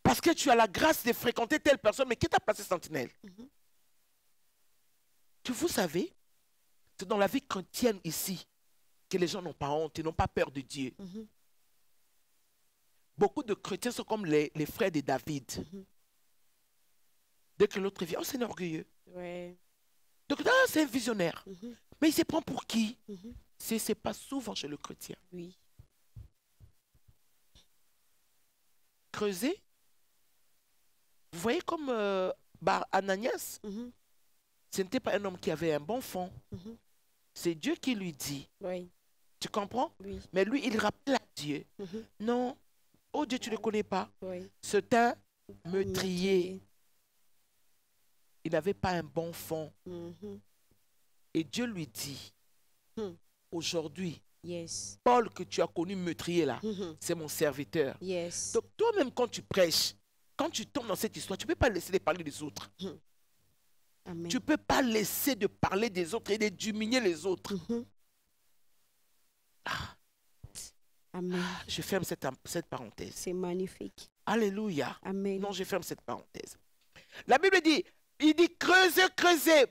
Parce que tu as la grâce de fréquenter telle personne, mais qui t'a placé sentinelle? Vous savez, c'est dans la vie chrétienne ici que les gens n'ont pas honte, ils n'ont pas peur de Dieu. Beaucoup de chrétiens sont comme les frères de David. Dès que l'autre vient, oh c'est orgueilleux. Ouais. Donc c'est un visionnaire. Mais il se prend pour qui? C'est pas souvent chez le chrétien. Oui. Creuser. Vous voyez comme Ananias, ce n'était pas un homme qui avait un bon fond. C'est Dieu qui lui dit. Oui. Tu comprends? Oui. Mais lui, il rappelle à Dieu. Non, oh Dieu, tu ne le connais pas. Oui. C'est un meurtrier. Il n'avait pas un bon fond. Et Dieu lui dit, aujourd'hui, yes. Paul que tu as connu meurtrier là, c'est mon serviteur. Yes. Donc toi-même quand tu prêches, quand tu tombes dans cette histoire, tu ne peux pas laisser de parler des autres. Amen. Tu ne peux pas laisser de parler des autres et de diminuer les autres. Amen. Je ferme cette parenthèse. C'est magnifique. Alléluia. Amen. Non, je ferme cette parenthèse. La Bible dit, il dit creuser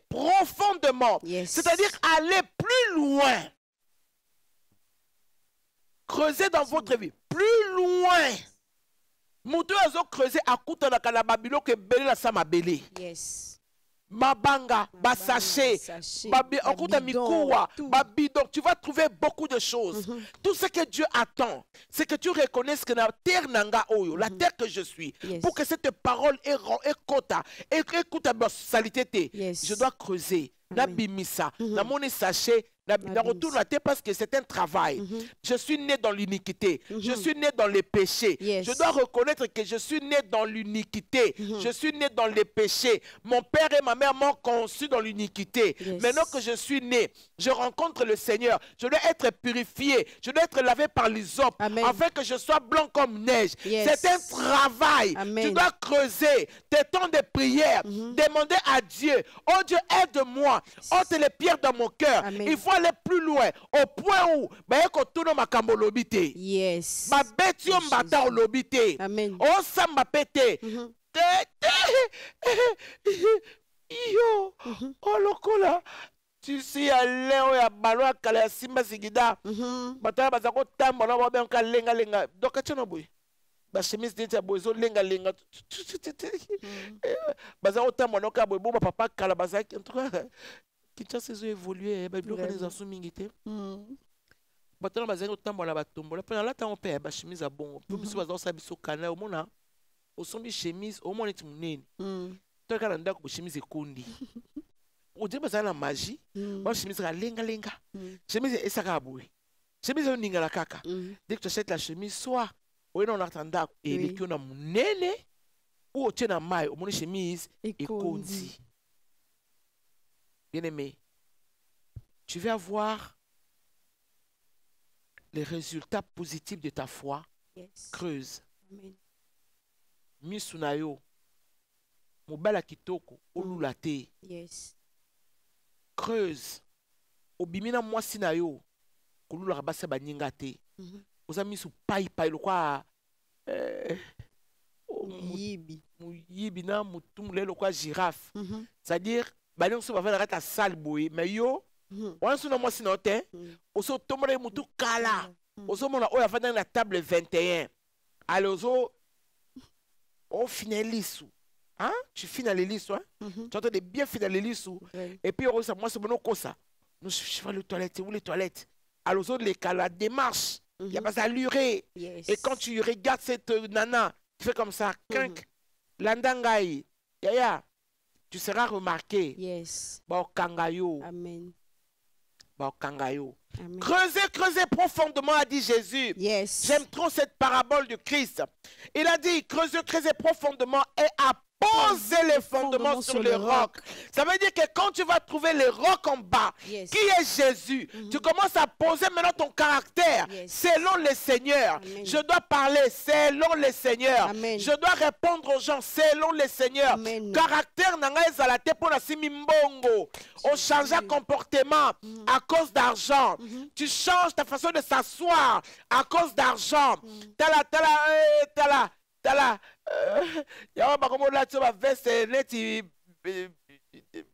profondément. Yes. C'est-à-dire aller plus loin. Creuser dans votre vie. Plus loin. Moutou azo creuser à kouta na kalababilo ke belé la sama belé. Yes. Mabanga, basaché, okuta mikuwa, babidon. Tu vas trouver beaucoup de choses. Tout ce que Dieu attend, c'est que tu reconnaisses que la terre nanga oyo, la terre que je suis, pour que cette parole écoute ma salité. Je dois creuser. Na bimisa, na moni sachet, retourne la tête parce que c'est un travail. Je suis né dans l'iniquité. Je suis né dans les péchés. Je dois reconnaître que je suis né dans l'iniquité. Je suis né dans les péchés. Mon père et ma mère m'ont conçu dans l'iniquité. Maintenant que je suis né, je rencontre le Seigneur. Je dois être purifié. Je dois être lavé par l'hysope afin que je sois blanc comme neige. C'est un travail. Tu dois creuser tes temps de prière. Demander à Dieu, oh Dieu, aide-moi. Ôte les pierres dans mon cœur. Il faut aller plus loin. Au point où, yes. Amen. Oh, ça m'a pété. Yo, oh lokola, tu sais allé au ya balo akala simba sigida. Batala bazako tamba na babe onka lenga lenga. Donc atino boy. Ba chemise de bozo lenga lenga. Bazako tamba na ka boy bo papa kala bazaki en tout cas. Kinshasa ils ont évolué, ba biloko les asu mingité. Batala bazako tamba na batombo. La pena la ta on père ba chemise a bon. Peu musu bazako sabiso kana au mona. Au sombi chemise au mona ti munene. Toi quand on a une chemise ekondi. On dit que la magie. Moi chemise la lenga lenga. Chemise et ça kaboué. Chemise on ninga la kaka. Dès que tu achètes la chemise soit on en attendant et les qui on a munene ou tu na mai au mon chemise ekondi. Bien aimé. Tu vas avoir les résultats positifs de ta foi. Creuse. Amen. Misunayo. Mobala kitoko olula te. Yes. Creuse. Obimina mwasi na yo kolula kabasa baninga te. Oza misu pai lo kwa muyibi na mutumule lo kwa girafe. C'est-à-dire bali on se va faire la salle boy mais yo on se na mwasi na te oso tomore mutu kala. Oso mona oya fa dans la table 21. Alors on finalise. Hein? Tu finalises, hein? Tu entends de bien finaliser. Et puis, moi, c'est bon, ça. Nous, je vais aux toilettes. Où les toilettes? Alors, les cas, la démarche, il n'y a pas à lurer. Et quand tu regardes cette nana, tu fais comme ça. Landangaï. Yaya, tu seras remarqué. Yes. Bon, kangayo. Amen. Bon, kangayo. Amen. Creusez profondément, a dit Jésus. Yes. J'aime trop cette parabole de Christ. Il a dit, creusez profondément et poser les fondements sur le roc. Ça veut dire que quand tu vas trouver le roc en bas, qui est Jésus, tu commences à poser maintenant ton caractère selon le Seigneur. Amen. Je dois parler selon le Seigneur. Amen. Je dois répondre aux gens selon le Seigneur. Amen. Caractère n'a pas été pour la simimbongo. On change de comportement à cause d'argent. Tu changes ta façon de s'asseoir à cause d'argent. Tala. Yawa bakomo la tu vas veste neti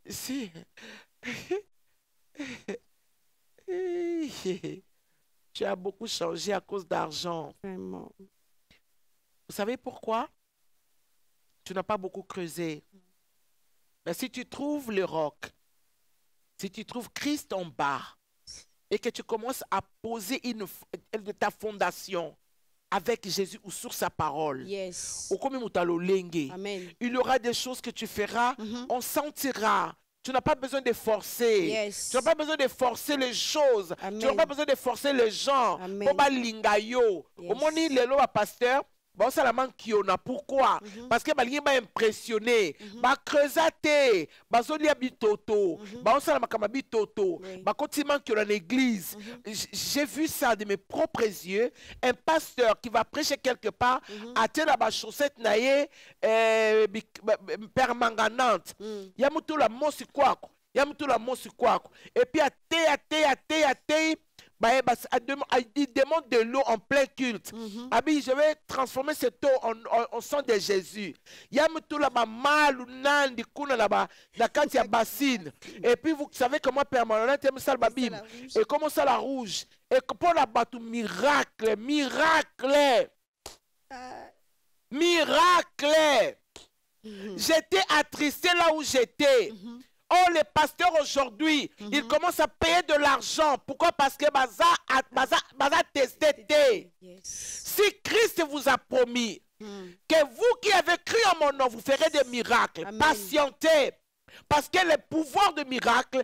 si tu as beaucoup changé à cause d'argent. Vraiment. Vous savez pourquoi? Tu n'as pas beaucoup creusé. Mais si tu trouves le roc, si tu trouves Christ en bas et que tu commences à poser ta fondation avec Jésus ou sur sa parole. Yes. Amen. Il y aura des choses que tu feras, on sentira. Tu n'as pas besoin de forcer. Yes. Tu n'as pas besoin de forcer les choses. Amen. Tu n'as pas besoin de forcer les gens. Amen. Au moment où le loi pasteur, bon, ça la manque qui on a. Pourquoi? Parce que balingi ba impressionné, ba creusate, ba zoli abitoto, ba on ça la makama bitoto, ba continue qui on a l'église. J'ai vu ça de mes propres yeux, un pasteur qui va prêcher quelque part, a tenu la chaussette naie permanente. Yamutu la mosi kwako, yamutu la mosi kwako. Et puis a te il demande de l'eau en plein culte. Abi, je vais transformer cette eau en sang de Jésus. Et puis vous savez comment permanent et comment ça la rouge. Et pour la bateau miracle. J'étais attristé là où j'étais. Oh, les pasteurs aujourd'hui, ils commencent à payer de l'argent. Pourquoi? Parce que baza testé. Si Christ vous a promis que vous qui avez cru en mon nom, vous ferez des miracles, patientez. Parce que les pouvoirs de miracle,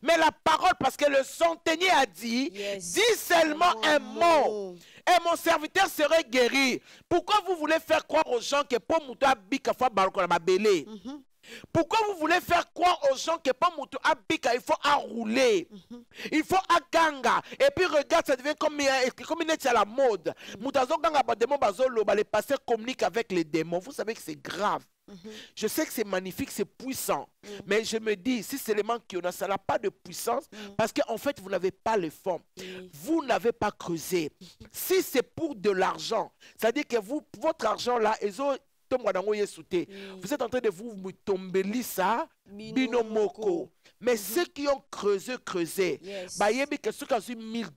mais la parole, parce que le centenier a dit, Yes. dis seulement un mot. Et mon serviteur serait guéri. Pourquoi vous voulez faire croire aux gens que pour Moutou Abika faut balcon ma belé? Pourquoi vous voulez faire croire aux gens que pour Moutou Abika il faut enrouler? Il faut aganga. Et puis regarde, ça devient comme il est à la mode. Moutazo ganga ba démon bazolo, les pasteurs communiquent avec les démons. Vous savez que c'est grave. Je sais que c'est magnifique, c'est puissant. Mais je me dis, si c'est les gens qui ont ça n'a pas de puissance, parce qu'en fait, vous n'avez pas les fonds. Vous n'avez pas creusé. Si c'est pour de l'argent, c'est-à-dire que vous, votre argent là, vous êtes en train de vous tomber ça, binomoko. Mais ceux qui ont creusé, bah, il y a que ceux qui ont eu $1000,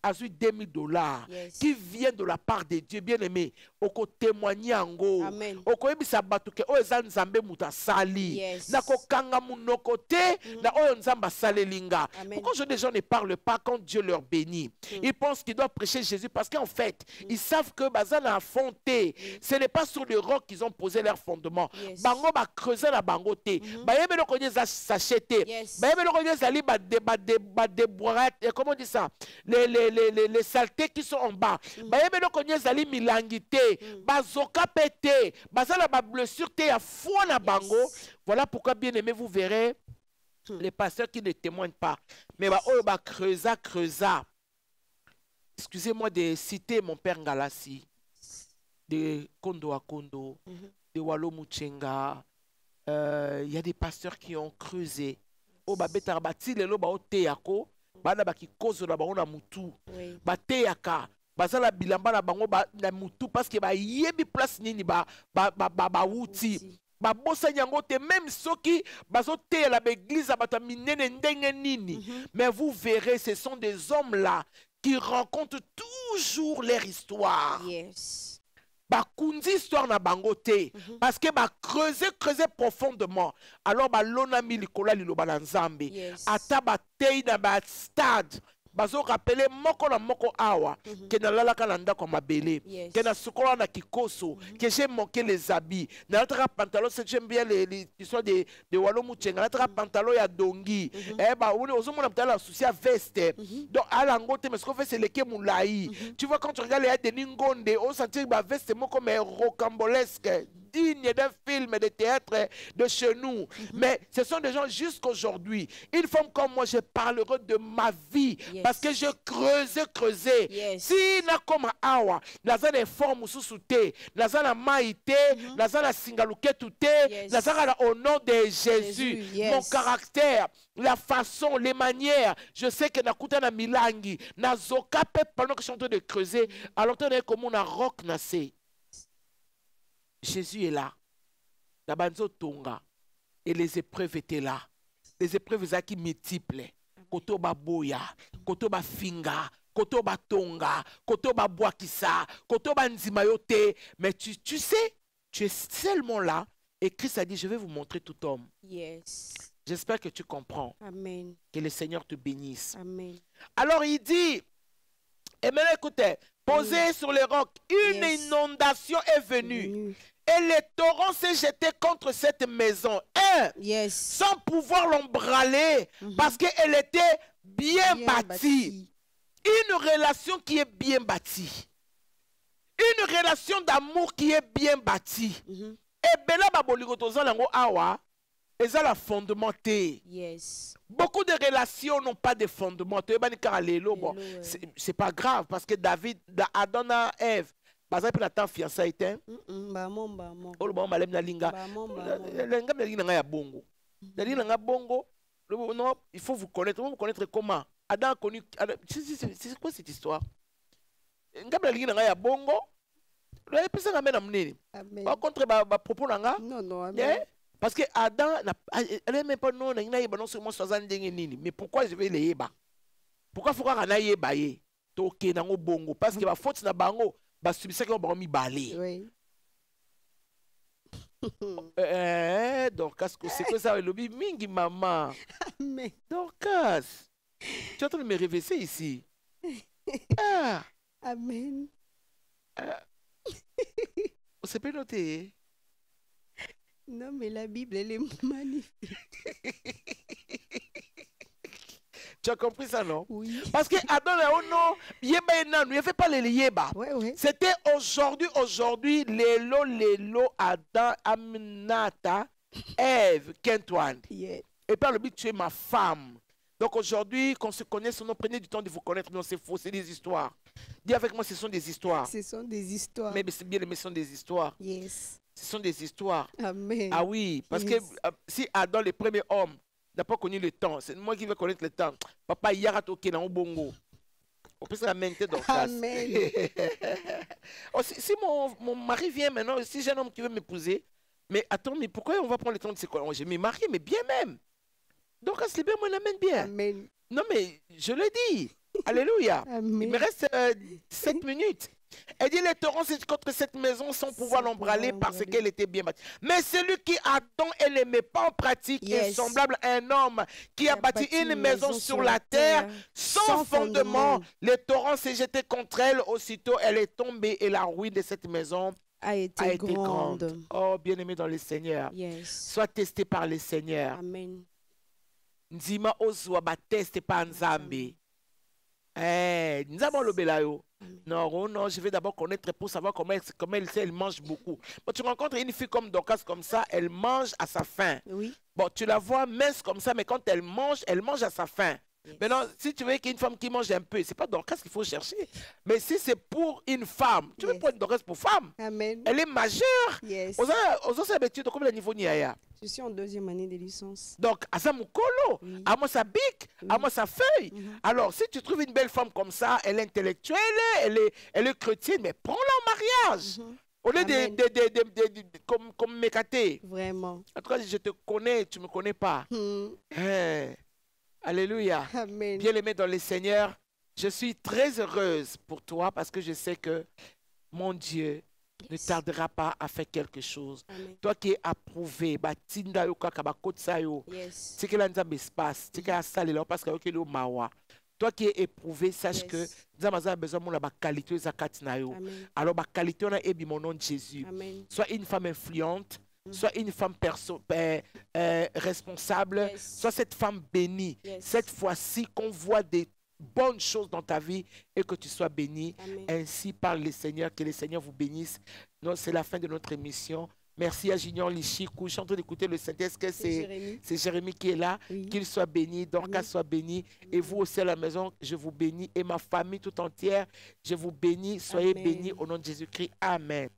ont eu $2000, qui viennent de la part de Dieu, bien aimé, au côté témoigner en go, au côté sabatuke, o ezan zambe muta sali, na ko kanga muno côté, na o nzamba salelinga. Pourquoi les gens ne parlent pas quand Dieu leur bénit? Ils pensent qu'ils doivent prêcher Jésus parce qu'en fait, ils savent que bazan a fondé. Ce n'est pas sur le roc qu'ils ont posé leur fondement. Bango ba creuser la bangote. Ba yebe lo konye za s'acheter. Ba yebe lo konye zali ba comment on dit ça? Les saletés qui sont en bas. Ba yebe lo konye zali milangité. Ba zoka pété. Ba zala ba blessure te ya foi na bango. Voilà pourquoi bien aimé vous verrez les pasteurs qui ne témoignent pas. Mais ba oh ba creusa. Excusez-moi de citer mon père Ngalassi, de Kondo à Kondo, de Walo Mouchenga. Il y a des pasteurs qui ont creusé. Oh, bah, betarbati, le lo, bah, o teyako, bah, na baki kozo na bango na mutu. Bah, teyaka, bah, ça la bilamba na bango, bah, na mutu, parce que, bah, yebi place nini, bah, wuti. Bah, bossa nyango te, même ceux qui, bah, so te la l'église, bah, ta minene ndenge nini. Mais vous verrez, ce sont des hommes-là qui rencontrent toujours leur histoire. Yes. Bah, kundi histoire na bangote. Parce que bah, creuser profondément. Alors, bah, l'onami likola liloba na nzambe. Ata ba tei na ba stade. Bazo rappelé moko na moko awa. Que na lalaka na ndako mabele. Que na sukola na kikoso. Que j'ai manqué les habits. Na l'autre pantalon, c'est j'aime bien l'histoire de Walo Mouchenga. Na l'autre pantalon ya dongi. Eh bah, on est mon pantalon associé à veste. Donc, à l'angote, mais ce qu'on fait, c'est le kemoulaï. Tu vois, quand tu regardes les Deningonde, on sentit que la veste, c'est comme rocambolesque, digne d'un film de théâtre de chez nous. Mais ce sont des gens jusqu'aujourd'hui. Une femme comme moi, je parlerai de ma vie. Parce que je creusais. Si na comme awa, naza des formes sous souté, naza na maïté, naza na singaluke touté, naza au nom de Jésus. Mon caractère, la façon, les manières, je sais que nakuta na milangi, na zoka pe pendant que je suis en train de creuser, alors tu es comme on a rock nassé. Jésus est là. La banzo tonga. Et les épreuves étaient là. Les épreuves étaient multiples. Koto ba boya, koto ba finga, koto ba tonga, koto ba boakisa, koto ba nzimayote. Mais tu sais, tu es seulement là. Et Christ a dit, je vais vous montrer tout homme. Yes. J'espère que tu comprends. Amen. Que le Seigneur te bénisse. Amen. Alors il dit, et maintenant écoutez, posé sur les rocs, une inondation est venue. Et les torrents s'est jeté contre cette maison. Sans pouvoir l'embraler. Parce qu'elle était bien bâtie. Une relation qui est bien bâtie. Une relation d'amour qui est bien bâtie. Et Bela Baboligotoza Lango Awa, et ça la fondamenté. Beaucoup de relations n'ont pas de fondement. C'est pas grave parce que David, Adam et Ève, par exemple, la fiancée était. Il faut vous connaître. Vous connaître comment? Adam a connu. C'est quoi cette histoire? Parce que Adam, elle n'est même pas non, mais pourquoi je vais les yeba? Pourquoi il faut qu'on aille bailler? Toké nango bongo parce que la faute na bango ba subisa que ba mi balé. Donc c'est quoi ça le lobby mingi maman? Amen. Donc tu es en train de me réveiller ici. Amen. On s'est pas noté. Non, mais la Bible, elle est magnifique. Tu as compris ça, non? Oui. Parce que Adam et non, Yeba et Nanou, il ne fait pas les Yeba. Ouais, ouais. C'était aujourd'hui, Lélo, Adam, Aminata, Ève, Kentoine. Yeah. Et par le but, tu es ma femme. Donc aujourd'hui, qu'on se connaisse, prenez du temps de vous connaître. Non, c'est faux, c'est des histoires. Dis avec moi, ce sont des histoires. Ce sont des histoires. Mais c'est bien, mais ce sont des histoires. Yes. Ce sont des histoires. Amen. Ah oui, parce Yes. que si Adam, le premier homme, n'a pas connu le temps, c'est moi qui vais connaître le temps. Papa, Yaratoke na Obongo. On peut se la maintenir dans Amen. Oh, si mon mari vient maintenant, si j'ai un homme qui veut m'épouser, mais attends, mais pourquoi on va prendre le temps de se connaître? Je m'ai marié, mais bien même. Donc, à ce libère, moi, l'amène bien. Amen. Non, mais je le dis. Alléluia. Amen. Il me reste 7 minutes. Elle dit, les torrents contre cette maison sans pouvoir l'embraler parce qu'elle était bien bâtie. Mais celui qui attend et ne met pas en pratique est Yes. semblable à un homme qui a bâti une maison sur la terre sans fondement. Les torrents s'est jeté contre elle. Aussitôt, elle est tombée et la ruine de cette maison A été, a été grande. grande. Oh, bien-aimé dans le Seigneur. Yes. Sois testé par le Seigneur. Amen. Nzima ozwa ba teste pa nzambe. Nzambe lobela yo. Non, non, je vais d'abord connaître pour savoir comment elle mange beaucoup. Bon, tu rencontres une fille comme Dorcas comme ça, elle mange à sa faim. Oui. Bon, tu la vois mince comme ça, mais quand elle mange à sa faim. Yes. Maintenant, si tu veux qu'une femme qui mange un peu, c'est pas Dorcas qu'il faut chercher. Mais si c'est pour une femme, tu veux Yes. prendre Dorcas pour femme. Amen. Elle est majeure. Yes. Aux autres habitudes, comme le niveau Niaya. Je suis en 2e année de licence. Donc, à ça, mon colo, Oui. à moi, sa bique, à moi, sa feuille. Alors, si tu trouves une belle femme comme ça, elle est intellectuelle, elle est chrétienne, mais prends-la en mariage. Au lieu Amen. comme m'écater. Vraiment. En tout cas, je te connais, tu ne me connais pas. Alléluia. Amen. Bien-aimé dans le Seigneur, je suis très heureuse pour toi parce que je sais que mon Dieu ne tardera pas à faire quelque chose. Amen. Toi qui es approuvé, batinda yo kaka bakotsa yo. Yes. C'est que là, nous avons espace. C'est que là, ça, parce que là, mawa. Toi qui es éprouvé, sache Yes. que nous avons besoin de la qualité de Zakatina yo. Amen. Alors, la qualité, on a ébi mon nom de Jésus. Amen. Soit une femme influente, soit une femme responsable, Yes. soit cette femme bénie. Yes. Cette fois-ci, qu'on voit des bonnes choses dans ta vie et que tu sois béni. Amen. Ainsi parle le Seigneur, que le Seigneur vous bénisse. Non, c'est la fin de notre émission. Merci à Junior Lichikou. Je suis en train d'écouter le Saint-Esprit. Jérémie. C'est Jérémie qui est là. Oui. Qu'il soit béni, Dorcas Amen. soit béni. Et vous aussi à la maison, je vous bénis. Et ma famille tout entière, je vous bénis. Soyez Amen. bénis au nom de Jésus-Christ. Amen.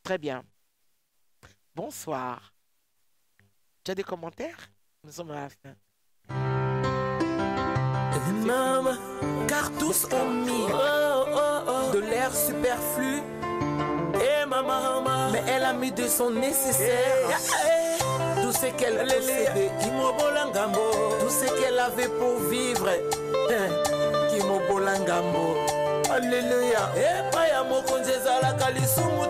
Très bien. Bonsoir. Tu as des commentaires? Nous sommes à la fin. Maman, car tous ont mis de l'air superflu. Et maman, mais elle a mis de son nécessaire. Tout ce qu'elle possédait, tout ce qu'elle avait pour vivre. Alléluia. Et pas ya mokonzeza la kalisumu.